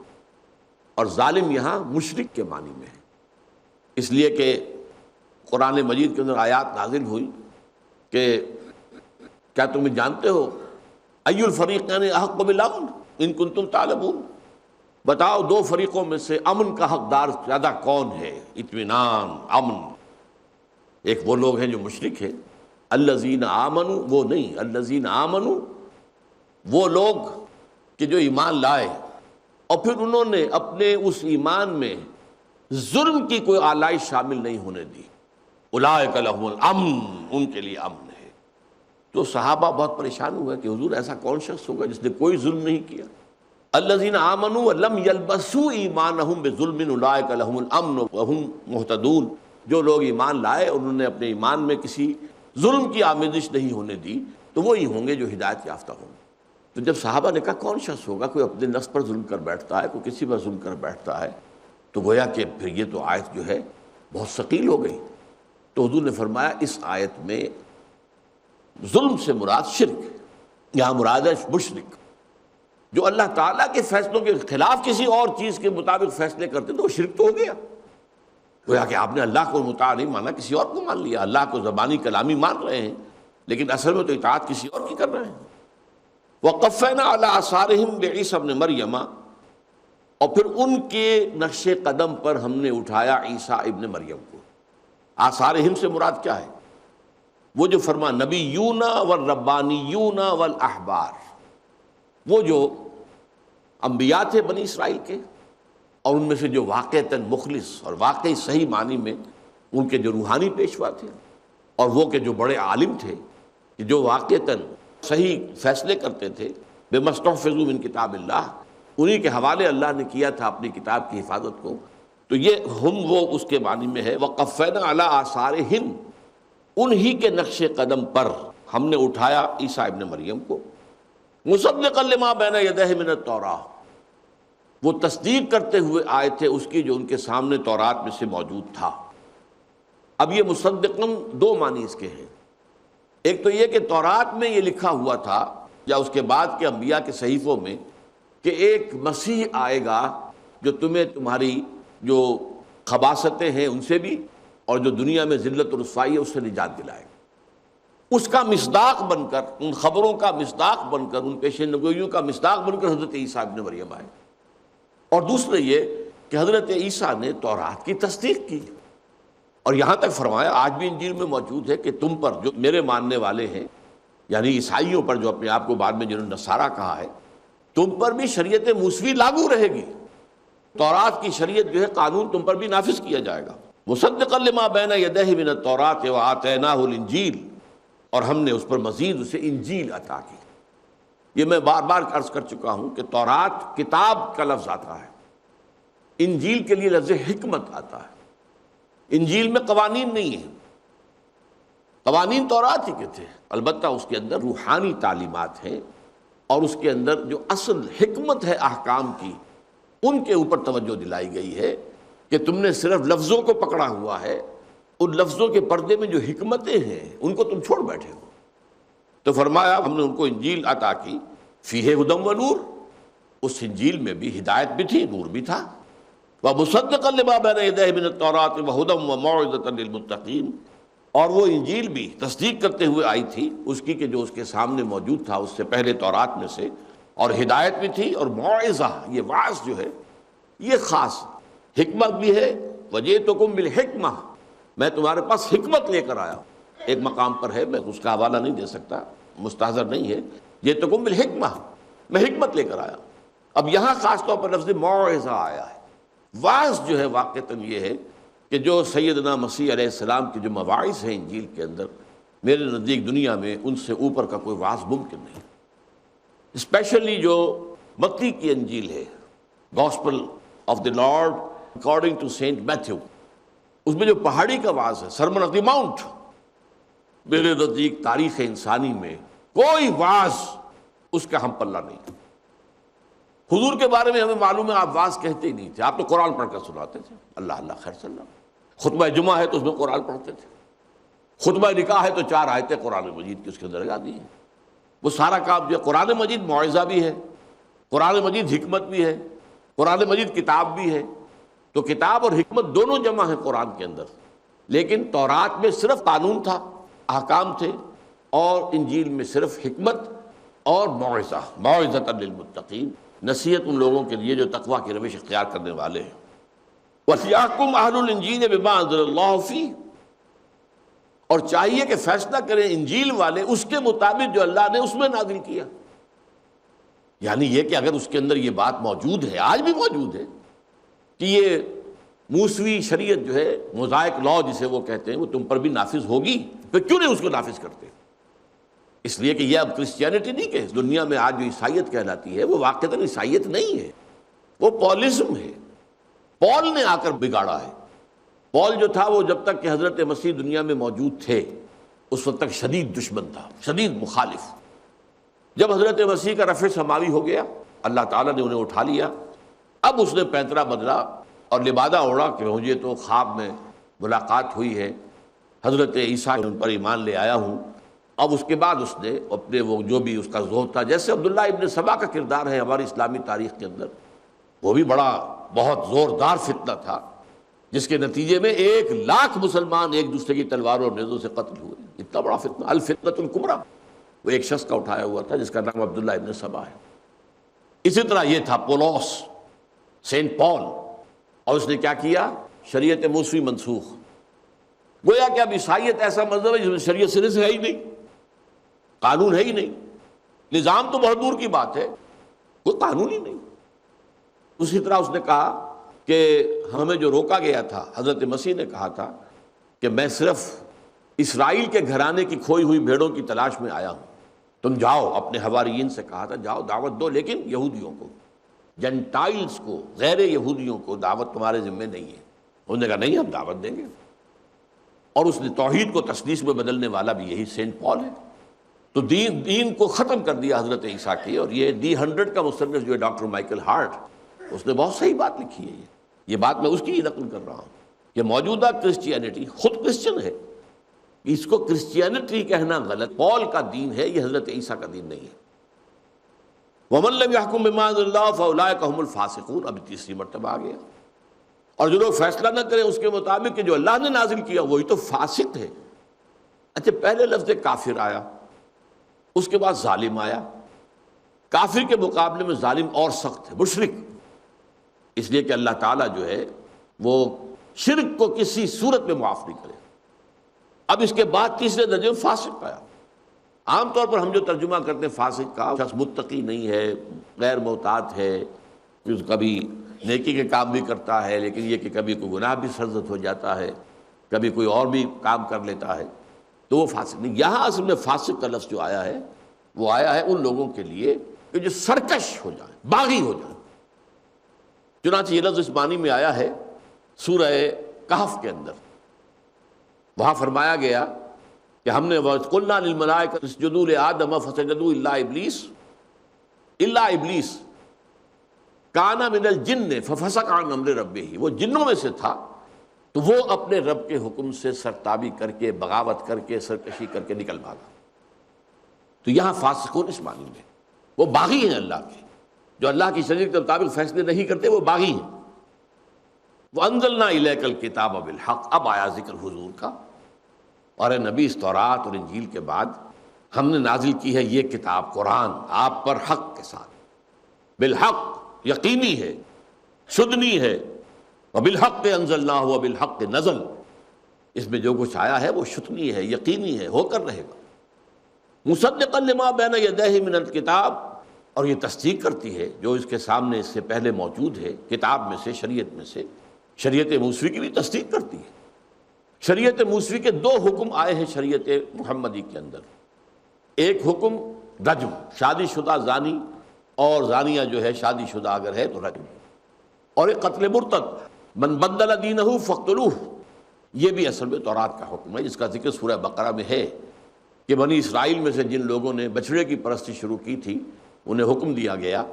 اور ظالم یہاں مشرک کے معنی میں ہے، اس لیے کہ قرآن مجید کے اندر آیات نازل ہوئی کہ کیا تم جانتے ہو ای الفریقین احق بالامن ان کنتم تعلمون، بتاؤ دو فریقوں میں سے امن کا حقدار زیادہ کون ہے، اطمینان، امن۔ ایک وہ لوگ ہیں جو مشرک ہیں، الذین آمنوا وہ نہیں، الذین آمنوا وہ لوگ کہ جو ایمان لائے اور پھر انہوں نے اپنے اس ایمان میں ظلم کی کوئی آلائش شامل نہیں ہونے دی، اولئک لہم الامن، ان کے لیے امن ہے۔ تو صحابہ بہت پریشان ہوئے کہ حضور ایسا کون شخص ہوگا جس نے کوئی ظلم نہیں کیا؟ الذین آمنوا ولم یلبسوا ایمانہم بظلم اولئک لہم الامن وہم مہتدون، جو لوگ ایمان لائے اور انہوں نے اپنے ایمان میں کسی ظلم کی آمیزش نہیں ہونے دی تو وہی ہوں گے جو ہدایت یافتہ ہوں گے۔ تو جب صحابہ نے کہا کون شخص ہوگا کوئی اپنے نفس پر ظلم کر بیٹھتا ہے، کوئی کسی پر ظلم کر بیٹھتا ہے، تو گویا کہ پھر یہ تو آیت جو ہے بہت ثقیل ہو گئی۔ تو حضور نے فرمایا اس آیت میں ظلم سے مراد شرک ہے، یہاں مراد ہے مشرک، جو اللہ تعالیٰ کے فیصلوں کے خلاف کسی اور چیز کے مطابق فیصلے کرتے تو وہ شرک تو ہو گیا۔ گویا کہ آپ نے اللہ کو مطاع نہیں مانا، کسی اور کو مان لیا، اللہ کو زبانی کلامی مان رہے ہیں لیکن اصل میں تو اطاعت کسی اور کی کر رہے ہیں۔ وَقَفَّيْنَا عَلَىٰ آثَارِهِمْ بِعِیسَىٰ ابْنِ مَرْیَمَ، اور پھر ان کے نقش قدم پر ہم نے اٹھایا عیسیٰ ابن مریم کو۔ آثارہم سے مراد کیا ہے؟ وہ جو فرما نبیون والربانیون والاحبار، وہ جو انبیاء تھے بنی اسرائیل کے اور ان میں سے جو واقعتاً مخلص اور واقعی صحیح معنی میں ان کے جو روحانی پیشوا تھے، اور وہ کہ جو بڑے عالم تھے کہ جو واقعتاً صحیح فیصلے کرتے تھے، بما استحفظوا من کتاب اللہ، انہی کے حوالے اللہ نے کیا تھا اپنی کتاب کی حفاظت کو، تو یہ ہم وہ اس کے معنی میں ہے۔ وقفینا علی آثارہم، انہی کے نقش قدم پر ہم نے اٹھایا عیسیٰ ابن مریم کو، مصدقا لما بین یدیہ من التوراۃ، وہ تصدیق کرتے ہوئے آئے تھے اس کی جو ان کے سامنے تورات میں سے موجود تھا۔ اب یہ مصدقاً دو معنی اس کے ہیں، ایک تو یہ کہ تورات میں یہ لکھا ہوا تھا یا اس کے بعد کے انبیاء کے صحیفوں میں کہ ایک مسیح آئے گا جو تمہیں تمہاری جو خباثتیں ہیں ان سے بھی اور جو دنیا میں ذلت و رسوائی ہے اس سے نجات دلائے گا۔ اس کا مصداق بن کر، ان خبروں کا مصداق بن کر، ان پیشین گوئیوں کا مصداق بن کر حضرت عیسیٰ ابن مریم آئے۔ اور دوسرے یہ کہ حضرت عیسیٰ نے تورات کی تصدیق کی، اور یہاں تک فرمایا آج بھی انجیل میں موجود ہے کہ تم پر جو میرے ماننے والے ہیں، یعنی عیسائیوں پر جو اپنے آپ کو بعد میں جنہوں نے نصارہ کہا ہے، تم پر بھی شریعت موسوی لاگو رہے گی، تورات کی شریعت جو ہے قانون تم پر بھی نافذ کیا جائے گا۔ مصدقا لما بین یدیہ من التوراۃ وآتیناہ الانجیل، اور ہم نے اس پر مزید اسے انجیل عطا کی۔ یہ میں بار بار عرض کر چکا ہوں کہ تورات کتاب کا لفظ آتا ہے، انجیل کے لیے لفظ حکمت آتا ہے۔ انجیل میں قوانین نہیں ہیں، قوانین تورات ہی کے تھے، البتہ اس کے اندر روحانی تعلیمات ہیں اور اس کے اندر جو اصل حکمت ہے احکام کی ان کے اوپر توجہ دلائی گئی ہے کہ تم نے صرف لفظوں کو پکڑا ہوا ہے، ان لفظوں کے پردے میں جو حکمتیں ہیں ان کو تم چھوڑ بیٹھے ہو۔ تو فرمایا ہم نے ان کو انجیل عطا کی، فیہ ھدی و نور، اس انجیل میں بھی ہدایت بھی تھی، نور بھی تھا، وَمُصَدِّقًا لِمَا بَيْنَ يَدَيْهِ مِنَ التَّوْرَاةِ وَهُدًى وَمَوْعِظَةً لِّلْمُتَّقِينَ، اور وہ انجیل بھی تصدیق کرتے ہوئے آئی تھی اس کی کہ جو اس کے سامنے موجود تھا اس سے پہلے تورات میں سے، اور ہدایت بھی تھی اور موعظہ، یہ وعظ جو ہے یہ خاص حکمت بھی ہے۔ وَجِئْتُكُم بِالْحِکمہ، میں تمہارے پاس حکمت لے کر آیا ہوں۔ ایک مقام پر ہے، میں اس کا حوالہ نہیں دے سکتا، مستحضر نہیں ہے، جِئْتُكُم بِالْحِکمہ، میں حکمت لے کر آیا ہوں۔ اب یہاں خاص طور پر لفظ موعظہ آیا ہے۔ وعظ جو ہے واقعتاً یہ ہے کہ جو سیدنا مسیح علیہ السلام کے جو مواعظ ہیں انجیل کے اندر، میرے نزدیک دنیا میں ان سے اوپر کا کوئی وعظ ممکن نہیں، اسپیشلی جو متی کی انجیل ہے، gospel of the Lord according to Saint Matthew, اس میں جو پہاڑی کا وعظ ہے، سرمن آف دی ماؤنٹ، میرے نزدیک تاریخ انسانی میں کوئی وعظ اس کا ہم پلہ نہیں۔ حضور کے بارے میں ہمیں معلوم ہے آپ واعظ کہتے ہی نہیں تھے، آپ تو قرآن پڑھ کر سناتے تھے، اللہ اللہ خیر صلی اللہ۔ خطبہ جمعہ ہے تو اس میں قرآن پڑھتے تھے، خطبہ نکاح ہے تو 4 آیتیں قرآن مجید کی اس کے اندر لگا دی ہیں۔ وہ سارا کام جو ہے، قرآن مجید موعظہ بھی ہے، قرآن مجید حکمت بھی ہے، قرآن مجید کتاب بھی ہے، تو کتاب اور حکمت دونوں جمع ہیں قرآن کے اندر۔ لیکن تورات میں صرف قانون تھا، احکام تھے، اور انجیل میں صرف حکمت اور موعظہ، موعظۃ للمتقین، نصیحت ان لوگوں کے لیے جو تقویٰ کی روش اختیار کرنے والے ہیں۔ وَلْيَحْكُمْ أَهْلُ الْإِنْجِيلِ بِمَا أَنزَلَ اللَّهُ فِيهِ، اور چاہیے کہ فیصلہ کریں انجیل والے اس کے مطابق جو اللہ نے اس میں نازل کیا۔ یعنی یہ کہ اگر اس کے اندر یہ بات موجود ہے، آج بھی موجود ہے، کہ یہ موسوی شریعت جو ہے، موزائک لا جسے وہ کہتے ہیں، وہ تم پر بھی نافذ ہوگی، پھر کیوں نہیں اس کو نافذ کرتے؟ اس لیے کہ یہ اب کرسچینٹی نہیں کہ دنیا میں آج جو عیسائیت کہلاتی ہے وہ واقعتاً عیسائیت نہیں ہے، وہ پولزم ہے۔ پول نے آ کر بگاڑا ہے۔ پول جو تھا وہ جب تک کہ حضرت مسیح دنیا میں موجود تھے اس وقت تک شدید دشمن تھا، شدید مخالف۔ جب حضرت مسیح کا رفع سماوی ہو گیا، اللہ تعالیٰ نے انہیں اٹھا لیا، اب اس نے پینترا بدلا اور لبادہ اوڑھا کہ مجھے تو خواب میں ملاقات ہوئی ہے، حضرت عیسیٰ ان پر ایمان لے آیا ہوں۔ اب اس کے بعد اس نے اپنے وہ جو بھی اس کا زہد تھا، جیسے عبداللہ ابن سبا کا کردار ہے ہماری اسلامی تاریخ کے اندر، وہ بھی بڑا بہت زوردار فتنہ تھا، جس کے نتیجے میں 1,00,000 مسلمان ایک دوسرے کی تلواروں اور نیزوں سے قتل ہوئے۔ اتنا بڑا فتنہ، الفتنۃ الکبریٰ، وہ ایک شخص کا اٹھایا ہوا تھا جس کا نام عبداللہ ابن سبا ہے۔ اسی طرح یہ تھا پولس، سینٹ پال، اور اس نے کیا کیا؟ شریعت موسوی منسوخ۔ گویا کہ اب عیسائیت ایسا مذہب ہے جس میں شریعت سرے سے ہے ہی نہیں، قانون ہے ہی نہیں، نظام تو بہت دور کی بات ہے، کوئی قانون ہی نہیں۔ اسی طرح اس نے کہا کہ ہمیں جو روکا گیا تھا، حضرت مسیح نے کہا تھا کہ میں صرف اسرائیل کے گھرانے کی کھوئی ہوئی بھیڑوں کی تلاش میں آیا ہوں، تم جاؤ، اپنے حواریین سے کہا تھا جاؤ دعوت دو، لیکن یہودیوں کو، جنٹائلز کو، غیر یہودیوں کو دعوت تمہارے ذمہ نہیں ہے۔ انہوں نے کہا نہیں، ہم دعوت دیں گے۔ اور اس نے توحید کو تثلیث میں بدلنے والا بھی یہی سینٹ پال ہے۔ تو دین کو ختم کر دیا حضرت عیسیٰ کی۔ اور یہ دی 100 کا مصنف جو ہے ڈاکٹر مائیکل ہارٹ، اس نے بہت صحیح بات لکھی ہے، یہ بات میں اس کی ہی نقل کر رہا ہوں کہ موجودہ کرسچینٹی خود کرسچن ہے، اس کو کرسچینٹی کہنا غلط، پال کا دین ہے، یہ حضرت عیسیٰ کا دین نہیں ہے۔ وَمَن لَّمْ يَحْكُم بِمَا أَنزَلَ اللَّهُ فَأُولَٰئِكَ هُمُ الْفَاسِقُونَ، اب تیسری مرتبہ آ گیا۔ اور جو لوگ فیصلہ نہ کریں اس کے مطابق کہ جو اللہ نے نازل کیا، وہی تو فاسق ہے۔ اچھا، پہلے لفظ کافر آیا، اس کے بعد ظالم آیا۔ کافر کے مقابلے میں ظالم اور سخت ہے، مشرک، اس لیے کہ اللہ تعالیٰ جو ہے وہ شرک کو کسی صورت میں معاف نہیں کرے۔ اب اس کے بعد تیسرے درجے میں فاسق آیا۔ عام طور پر ہم جو ترجمہ کرتے ہیں فاسق کا، شخص متقی نہیں ہے، غیر محتاط ہے، کبھی نیکی کے کام بھی کرتا ہے، لیکن یہ کہ کبھی کوئی گناہ بھی سرزد ہو جاتا ہے، کبھی کوئی اور بھی کام کر لیتا ہے، تو وہ فاسق نہیں۔ یہاں اصل میں فاسق کا لفظ جو آیا ہے وہ آیا ہے ان لوگوں کے لیے کہ جو سرکش ہو جائیں، باغی ہو جائیں۔ چنانچہ یہ لفظ اس معنی میں آیا ہے سورہ کہف کے اندر، وہاں فرمایا گیا کہ ہم نے قُلْنَا لِلْمَلَائِكَةِ اسْجُدُوا لِآدَمَ فَسَجَدُوا إِلَّا إِبْلِيسَ كَانَ مِنَ الْجِنِّ فَفَسَقَ عَنْ أَمْرِ رَبِّهِ، وہ جنوں میں سے تھا تو وہ اپنے رب کے حکم سے سرتابی کر کے، بغاوت کر کے، سرکشی کر کے نکل بھاگا۔ تو یہاں فاسقون اس معنی میں وہ باغی ہیں اللہ کے، جو اللہ کی شریعت کے مطابق فیصلے نہیں کرتے، وہ باغی ہیں۔ وَأَنزَلْنَا إِلَيْكَ الْكِتَابَ بِالْحَقِّ، اب آیا ذکر حضور کا، اور اے نبی اس تورات اور انجیل کے بعد ہم نے نازل کی ہے یہ کتاب قرآن آپ پر حق کے ساتھ، بالحق، یقینی ہے، شدنی ہے، وبالحق انزلناہ وبالحق نزل، اس میں جو کچھ آیا ہے وہ شدنی ہے، یقینی ہے، ہو کر رہے گا۔ مصدقا لما بین یدیہ من الکتاب، اور یہ تصدیق کرتی ہے جو اس کے سامنے اس سے پہلے موجود ہے کتاب میں سے، شریعت میں سے، شریعت موسوی کی بھی تصدیق کرتی ہے۔ شریعت موسوی کے 2 حکم آئے ہیں شریعت محمدی کے اندر، ایک حکم رجم، شادی شدہ زانی اور زانیہ جو ہے شادی شدہ اگر ہے تو رجم، اور ایک قتل مرتد، من بدل دینہ فاقتلوہ، یہ بھی اصل میں تورات کا حکم ہے، جس کا ذکر سورہ بقرہ میں ہے کہ بنی اسرائیل میں سے جن لوگوں نے بچڑے کی پرستی شروع کی تھی انہیں حکم دیا گیا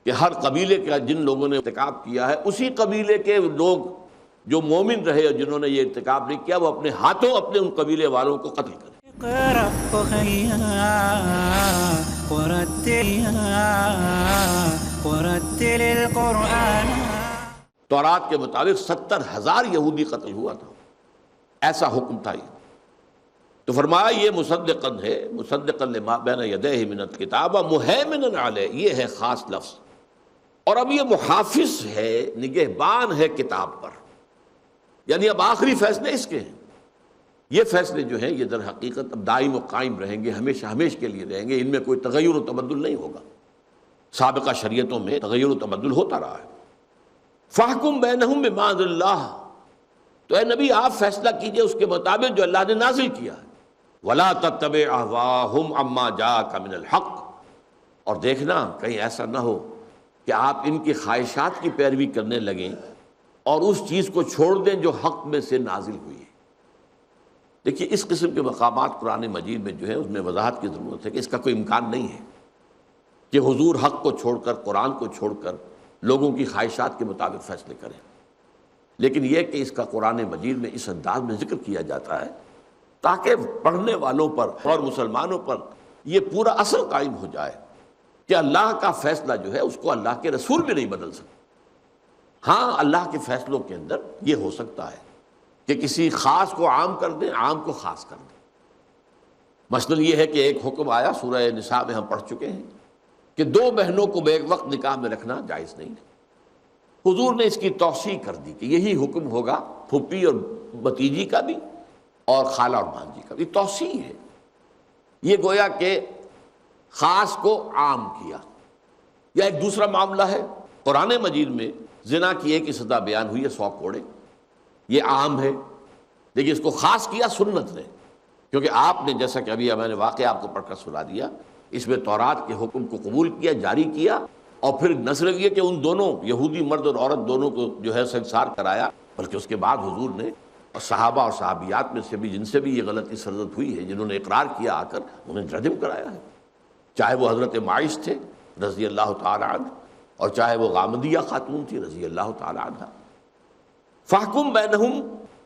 کہ ہر قبیلے کا جن لوگوں نے ارتکاب کیا ہے اسی قبیلے کے لوگ جو مومن رہے اور جنہوں نے یہ ارتکاب نہیں کیا وہ اپنے ہاتھوں اپنے ان قبیلے والوں کو قتل کریں۔ اقرأ وخيا ورتل القرآن. تورات کے مطابق 70,000 یہودی قتل ہوا تھا، ایسا حکم تھا یہ. تو فرمایا یہ مصدقاً ہے، مصدقاً لما بین یدیہ من الکتاب ومہیمنا علیہ، یہ ہے خاص لفظ. اور اب یہ محافظ ہے، نگہبان ہے کتاب پر، یعنی اب آخری فیصلے اس کے ہیں. یہ فیصلے جو ہیں یہ در حقیقت اب دائم و قائم رہیں گے، ہمیشہ ہمیشہ کے لیے رہیں گے، ان میں کوئی تغیر و تبدل نہیں ہوگا. سابقہ شریعتوں میں تغیر و تبدل ہوتا رہا ہے. فاحکم بینہم بما انزل اللہ، تو اے نبی آپ فیصلہ کیجئے اس کے مطابق جو اللہ نے نازل کیا ہے. ولا تتبع اہواہم عما جاءک من الحق، اور دیکھنا کہیں ایسا نہ ہو کہ آپ ان کی خواہشات کی پیروی کرنے لگیں اور اس چیز کو چھوڑ دیں جو حق میں سے نازل ہوئی ہے. دیکھیے اس قسم کے مقامات قرآن مجید میں جو ہے اس میں وضاحت کی ضرورت ہے کہ اس کا کوئی امکان نہیں ہے کہ حضور حق کو چھوڑ کر، قرآن کو چھوڑ کر لوگوں کی خواہشات کے مطابق فیصلے کریں. لیکن یہ کہ اس کا قرآن مجید میں اس انداز میں ذکر کیا جاتا ہے تاکہ پڑھنے والوں پر اور مسلمانوں پر یہ پورا اثر قائم ہو جائے کہ اللہ کا فیصلہ جو ہے اس کو اللہ کے رسول بھی نہیں بدل سکتے. ہاں اللہ کے فیصلوں کے اندر یہ ہو سکتا ہے کہ کسی خاص کو عام کر دیں، عام کو خاص کر دیں. مثلا یہ ہے کہ ایک حکم آیا، سورہ نساء میں ہم پڑھ چکے ہیں کہ 2 بہنوں کو بیک وقت نکاح میں رکھنا جائز نہیں ہے. حضور نے اس کی توسیع کر دی کہ یہی حکم ہوگا پھوپھی اور بھتیجی کا بھی اور خالہ اور بھانجی کا بھی. توسیع ہے، یہ گویا کہ خاص کو عام کیا. یا ایک دوسرا معاملہ ہے، قرآن مجید میں زنا کی ایک سزا بیان ہوئی ہے 100 کوڑے، یہ عام ہے. دیکھیے اس کو خاص کیا سنت نے، کیونکہ آپ نے جیسا کہ ابھی میں نے واقعہ آپ کو پڑھ کر سنا دیا، اس میں تورات کے حکم کو قبول کیا، جاری کیا، اور پھر نہ صرف یہ کہ ان دونوں یہودی مرد اور عورت دونوں کو جو ہے سنسار کرایا، بلکہ اس کے بعد حضور نے اور صحابہ اور صحابیات میں سے بھی جن سے بھی یہ غلطی سرزد ہوئی ہے، جنہوں نے اقرار کیا آ کر، انہیں رجم کرایا ہے. چاہے وہ حضرت معاذ تھے رضی اللہ تعالی عنہ، اور چاہے وہ غامدیہ خاتون تھی رضی اللہ تعالی عنہ. فاحکم بینہم،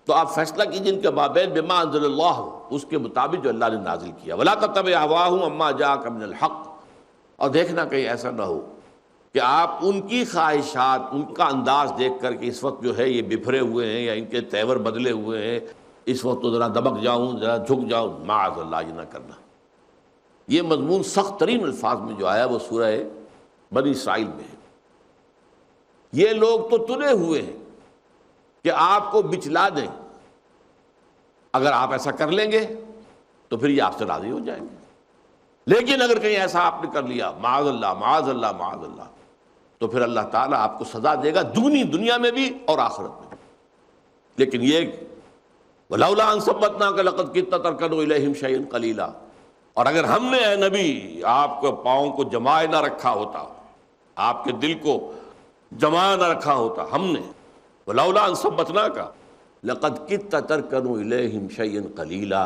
تو آپ فیصلہ کیجئے ان کے مابین بما انزل اللہ، اس کے مطابق جو اللہ نے نازل کیا. ولا تتبع اہواہم عما جاءک من الحق، اور دیکھنا کہیں ایسا نہ ہو کہ آپ ان کی خواہشات، ان کا انداز دیکھ کر کہ اس وقت جو ہے یہ بپھرے ہوئے ہیں یا ان کے تیور بدلے ہوئے ہیں، اس وقت تو ذرا دبک جاؤں، ذرا جھک جاؤں. معاذ اللہ، یہ نہ کرنا. یہ مضمون سخت ترین الفاظ میں جو آیا وہ سورہ بنی اسرائیل میں ہے. یہ لوگ تو تلے ہوئے ہیں کہ آپ کو بچلا دیں، اگر آپ ایسا کر لیں گے تو پھر یہ آپ سے راضی ہو جائیں گے. لیکن اگر کہیں ایسا آپ نے کر لیا، معاذ اللہ معاذ اللہ معاذ اللہ، تو پھر اللہ تعالیٰ آپ کو سزا دے گا دگنی، دنیا میں بھی اور آخرت میں بھی. لیکن یہ وَلَوْلَا أَن ثَبَّتْنَاكَ لَقَدْ كِدتَّ تَرْكَنُ إِلَيْهِمْ شَيْئًا قَلِيلًا، اور اگر ہم نے اے نبی آپ کو پاؤں کو جمائے نہ رکھا ہوتا، آپ کے دل کو جمائے نہ رکھا ہوتا ہم نے، وَلَوْلَا أَن ثَبَّتْنَاكَ لَقَدْ كِدتَّ تَرْكَنُ إِلَيْهِمْ شَيْئًا قَلِيلًا،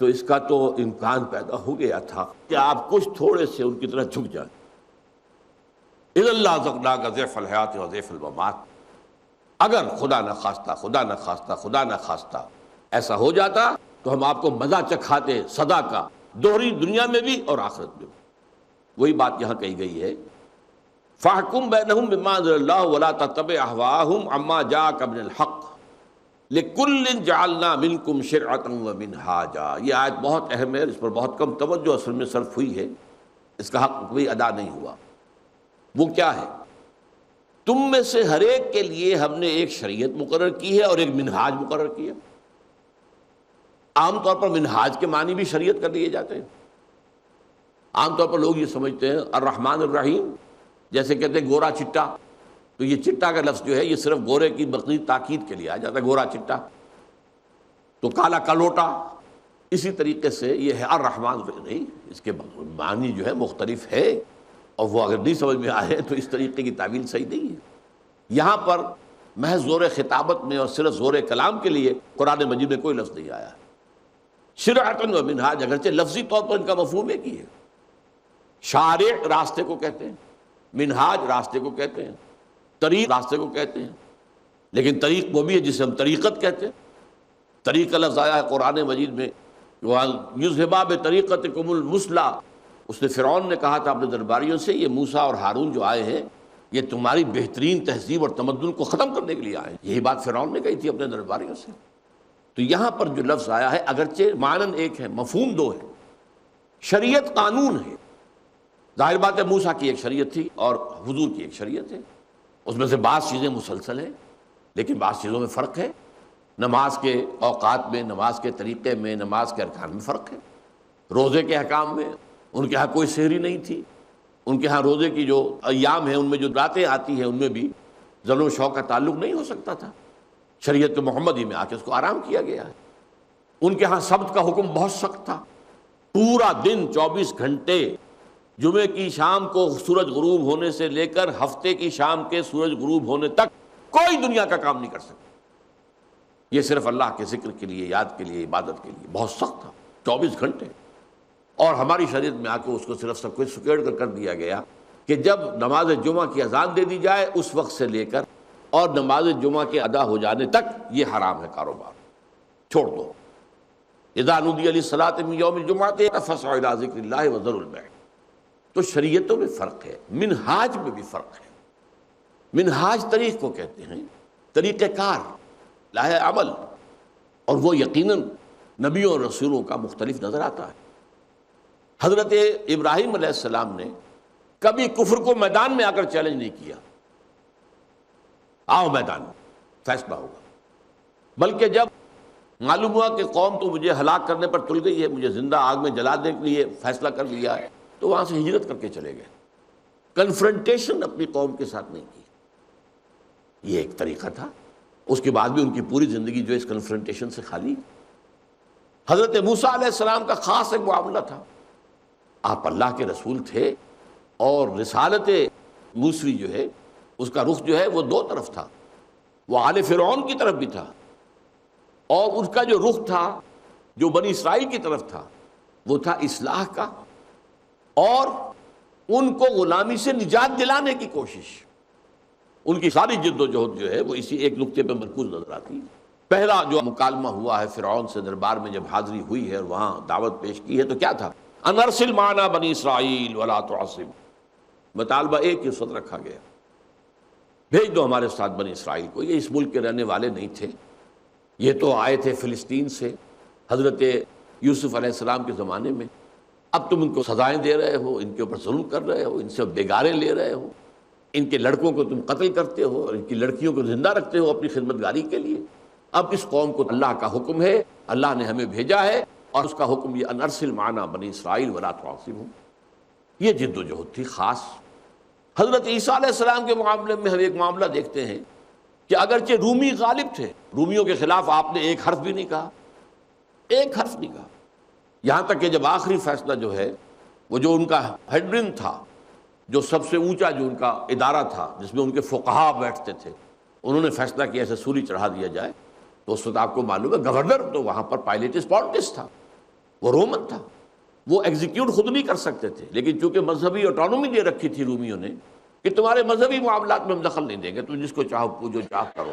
تو اس کا تو امکان پیدا ہو گیا تھا کہ آپ کچھ تھوڑے سے ان کی طرح جھک جائیں. إِذًا لَأَذَقْنَاكَ ضِعْفَ الْحَيَاةِ وَضِعْفَ الْمَمَاتِ، اگر خدا نہ خواستہ خدا نہ خواستہ خدا نہ خواستہ ایسا ہو جاتا تو ہم آپ کو مزہ چکھاتے سزا کا، دوہری دنیا میں بھی اور آخرت میں بھی. وہی بات یہاں کہی گئی ہے، فاحکم بینہم بما انزل اللہ ولا تتبع اہواہم عما جاءک من الحق لکل جعلنا منکم شرعۃ ومنہاجا. یہ آیت بہت اہم ہے، اس پر بہت کم توجہ اصل میں صرف ہوئی ہے، اس کا حق بھی ادا نہیں ہوا. وہ کیا ہے؟ تم میں سے ہر ایک کے لیے ہم نے ایک شریعت مقرر کی ہے اور ایک منہاج مقرر کیا. عام طور پر منہاج کے معنی بھی شریعت کر لیے جاتے ہیں. عام طور پر لوگ یہ سمجھتے ہیں الرحمن الرحیم، جیسے کہتے ہیں گورا چٹا، تو یہ چٹا کا لفظ جو ہے یہ صرف گورے کی مزید تاکید کے لیے آ جاتا ہے، گورا چٹا. تو کالا کلوٹا، اسی طریقے سے یہ ہے الرحمن نہیں، اس کے معنی جو ہے مختلف ہے، اور وہ اگر نہیں سمجھ میں آئے تو اس طریقے کی تعویل صحیح نہیں ہے. یہاں پر محض زور خطابت میں اور صرف زور کلام کے لیے قرآن مجید میں کوئی لفظ نہیں آیا. شرعۃ و منہاج اگرچہ لفظی طور پر ان کا مفہوم ایک ہی ہے. شارع راستے کو کہتے ہیں، منہاج راستے کو کہتے ہیں، طریق راستے کو کہتے ہیں. لیکن طریق وہ بھی ہے جسے ہم طریقت کہتے ہیں. طریق کا لفظ آیا ہے قرآن مجید میں، یُذْهِبَا بِطَرِيقَتِكُمُ الْمُثْلَىٰ اس نے فرعون نے کہا تھا اپنے درباریوں سے یہ موسیٰ اور ہارون جو آئے ہیں یہ تمہاری بہترین تہذیب اور تمدن کو ختم کرنے کے لیے آئے ہیں. یہی بات فرعون نے کہی تھی اپنے درباریوں سے. تو یہاں پر جو لفظ آیا ہے اگرچہ معنن ایک ہے مفہوم دو ہے. شریعت قانون ہے. ظاہر بات ہے موسیٰ کی ایک شریعت تھی اور حضور کی ایک شریعت ہے. اس میں سے بعض چیزیں مسلسل ہیں لیکن بعض چیزوں میں فرق ہے. نماز کے اوقات میں، نماز کے طریقے میں، نماز کے ارکان میں فرق ہے. روزے کے احکام میں ان کے ہاں کوئی سحری نہیں تھی. ان کے ہاں روزے کی جو ایام ہیں ان میں جو راتیں آتی ہیں ان میں بھی ظلم و شوق کا تعلق نہیں ہو سکتا تھا. شریعت محمدی میں آ کے اس کو آرام کیا گیا ہے. ان کے ہاں سبت کا حکم بہت سخت تھا. پورا دن 24 گھنٹے جمعے کی شام کو سورج غروب ہونے سے لے کر ہفتے کی شام کے سورج غروب ہونے تک کوئی دنیا کا کام نہیں کر سکتا. یہ صرف اللہ کے ذکر کے لیے، یاد کے لیے، عبادت کے لیے بہت سخت تھا. 24 گھنٹے. اور ہماری شریعت میں آ کے اس کو صرف سب کچھ سکیڑ کر دیا گیا کہ جب نماز جمعہ کی اذان دے دی جائے اس وقت سے لے کر اور نماز جمعہ کے ادا ہو جانے تک یہ حرام ہے کاروبار، چھوڑ دو. اذا نودی للصلاۃ من یوم الجمعۃ فاسعوا الی ذکر اللہ وذروا البیع. تو شریعتوں میں فرق ہے، منہاج میں بھی فرق ہے. منہاج طریق کو کہتے ہیں، طریقہ کار، لاہ عمل، اور وہ یقیناً نبیوں اور رسولوں کا مختلف نظر آتا ہے. حضرت ابراہیم علیہ السلام نے کبھی کفر کو میدان میں آ کر چیلنج نہیں کیا، آؤ میدان فیصلہ ہوگا. بلکہ جب معلوم ہوا کہ قوم تو مجھے ہلاک کرنے پر تل گئی ہے، مجھے زندہ آگ میں جلا دینے کے لیے فیصلہ کر لیا ہے، تو وہاں سے ہجرت کر کے چلے گئے. کنفرنٹیشن اپنی قوم کے ساتھ نہیں کی. یہ ایک طریقہ تھا. اس کے بعد بھی ان کی پوری زندگی جو اس کنفرنٹیشن سے خالی. حضرت موسیٰ علیہ السلام کا خاص ایک معاملہ تھا. آپ اللہ کے رسول تھے اور رسالت موسوی جو ہے اس کا رخ جو ہے وہ دو طرف تھا. وہ آل فرعون کی طرف بھی تھا اور اس کا جو رخ تھا جو بنی اسرائیل کی طرف تھا وہ تھا اصلاح کا اور ان کو غلامی سے نجات دلانے کی کوشش. ان کی ساری جد و جہد جو ہے وہ اسی ایک نقطے پہ مرکوز نظر آتی ہے. پہلا جو مکالمہ ہوا ہے فرعون سے دربار میں جب حاضری ہوئی ہے اور وہاں دعوت پیش کی ہے تو کیا تھا؟ ان ارسل معنا بنی اسرائیل ولا تعصب. مطالبہ ایک ہی سطر رکھا گیا، بھیج دو ہمارے ساتھ بنی اسرائیل کو. یہ اس ملک کے رہنے والے نہیں تھے، یہ تو آئے تھے فلسطین سے حضرت یوسف علیہ السلام کے زمانے میں. اب تم ان کو سزائیں دے رہے ہو، ان کے اوپر ظلم کر رہے ہو، ان سے بیگارے لے رہے ہو، ان کے لڑکوں کو تم قتل کرتے ہو اور ان کی لڑکیوں کو زندہ رکھتے ہو اپنی خدمت گاری کے لیے. اب اس قوم کو اللہ کا حکم ہے، اللہ نے ہمیں بھیجا ہے اور اس کا حکم یہ ان ارسل معنا بنی اسرائیل ولا تعصبهم. یہ جد و جہد تھی خاص. حضرت عیسیٰ علیہ السلام کے معاملے میں ہم ایک معاملہ دیکھتے ہیں کہ اگرچہ رومی غالب تھے، رومیوں کے خلاف آپ نے ایک حرف بھی نہیں کہا، ایک حرف نہیں کہا. یہاں تک کہ جب آخری فیصلہ جو ہے وہ جو ان کا ہیڈرن تھا، جو سب سے اونچا جو ان کا ادارہ تھا جس میں ان کے فقہا بیٹھتے تھے، انہوں نے فیصلہ کیا ایسے سولی چڑھا دیا جائے. تو اس وقت آپ کو معلوم ہے گورنر تو وہاں پر پائلیٹس پونٹس تھا، وہ رومن تھا، وہ ایگزیکیوٹ خود نہیں کر سکتے تھے. لیکن چونکہ مذہبی آٹونومی دے رکھی تھی رومیوں نے کہ تمہارے مذہبی معاملات میں ہم دخل نہیں دیں گے، تم جس کو چاہو پوجو چاہ کرو،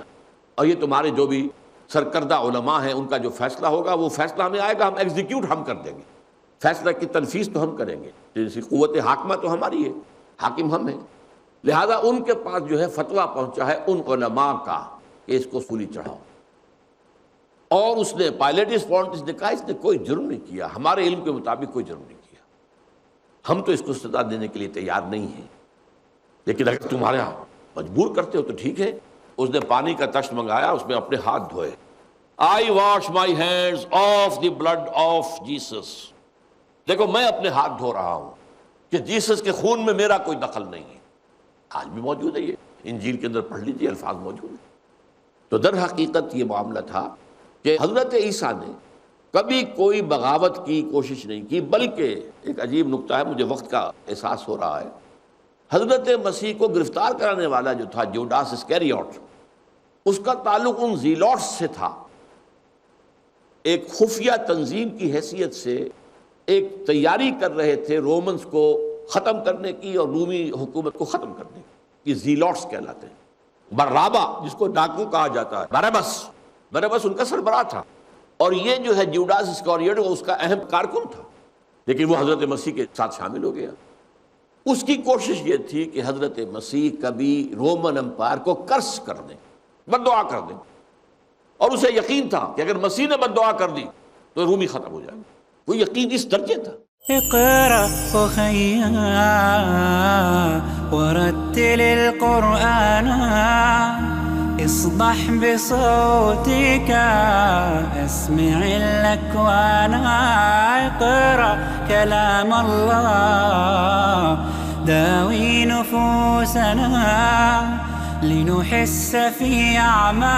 اور یہ تمہارے جو بھی سرکردہ علماء ہیں ان کا جو فیصلہ ہوگا وہ فیصلہ ہمیں آئے گا، ہم ایگزیکیوٹ ہم کر دیں گے، فیصلہ کی تنفیذ تو ہم کریں گے، جیسی قوت حاکمہ تو ہماری ہے، حاکم ہم ہیں. لہذا ان کے پاس جو ہے فتویٰ پہنچا ہے ان علماء کا کہ اس کو سولی چڑھاؤ. اور اس نے پائلیٹس پونٹس نے کہا اس نے کوئی جرم نہیں کیا، ہمارے علم کے مطابق کوئی جرم نہیں کیا، ہم تو اس کو سزا دینے کے لیے تیار نہیں ہیں، لیکن اگر تمہارے مجبور کرتے ہو تو ٹھیک ہے. اس نے پانی کا تشت منگایا، اس میں اپنے ہاتھ دھوئے. I wash my hands of the blood of Jesus. دیکھو میں اپنے ہاتھ دھو رہا ہوں کہ جیسس کے خون میں میرا کوئی دخل نہیں ہے. آج بھی موجود ہے، یہ انجیل کے اندر پڑھ لیجیے، الفاظ موجود ہیں. تو در حقیقت یہ معاملہ تھا کہ حضرت عیسیٰ نے کبھی کوئی بغاوت کی کوشش نہیں کی. بلکہ ایک عجیب نکتہ ہے، مجھے وقت کا احساس ہو رہا ہے، حضرت مسیح کو گرفتار کرانے والا جو تھا جوڈاس اسکیریوٹ، اس کا تعلق ان زیلوٹس سے تھا. ایک خفیہ تنظیم کی حیثیت سے ایک تیاری کر رہے تھے رومنز کو ختم کرنے کی اور رومی حکومت کو ختم کرنے کی. یہ زیلوٹس کہلاتے ہیں. برابا جس کو ڈاکو کہا جاتا ہے، باربس ان کا سربراہ تھا، اور یہ جو ہے جوڈاس اسکاریوٹ اس کا اہم کارکن تھا. لیکن وہ حضرت مسیح کے ساتھ شامل ہو گیا. اس کی کوشش یہ تھی کہ حضرت مسیح کبھی رومن امپائر کو کرس کر دیں، بد دعا کر دیں، اور اسے یقین تھا کہ اگر مسیح نے بد دعا کر دی تو رومی ختم ہو جائے. وہ یقین اس درجے تھا. اقرأ أخيا ورتل القرآن اصبح بصوتك اسمع الأكوان. اقرأ كلام الله داوي نفوسنا لنحس في أعمال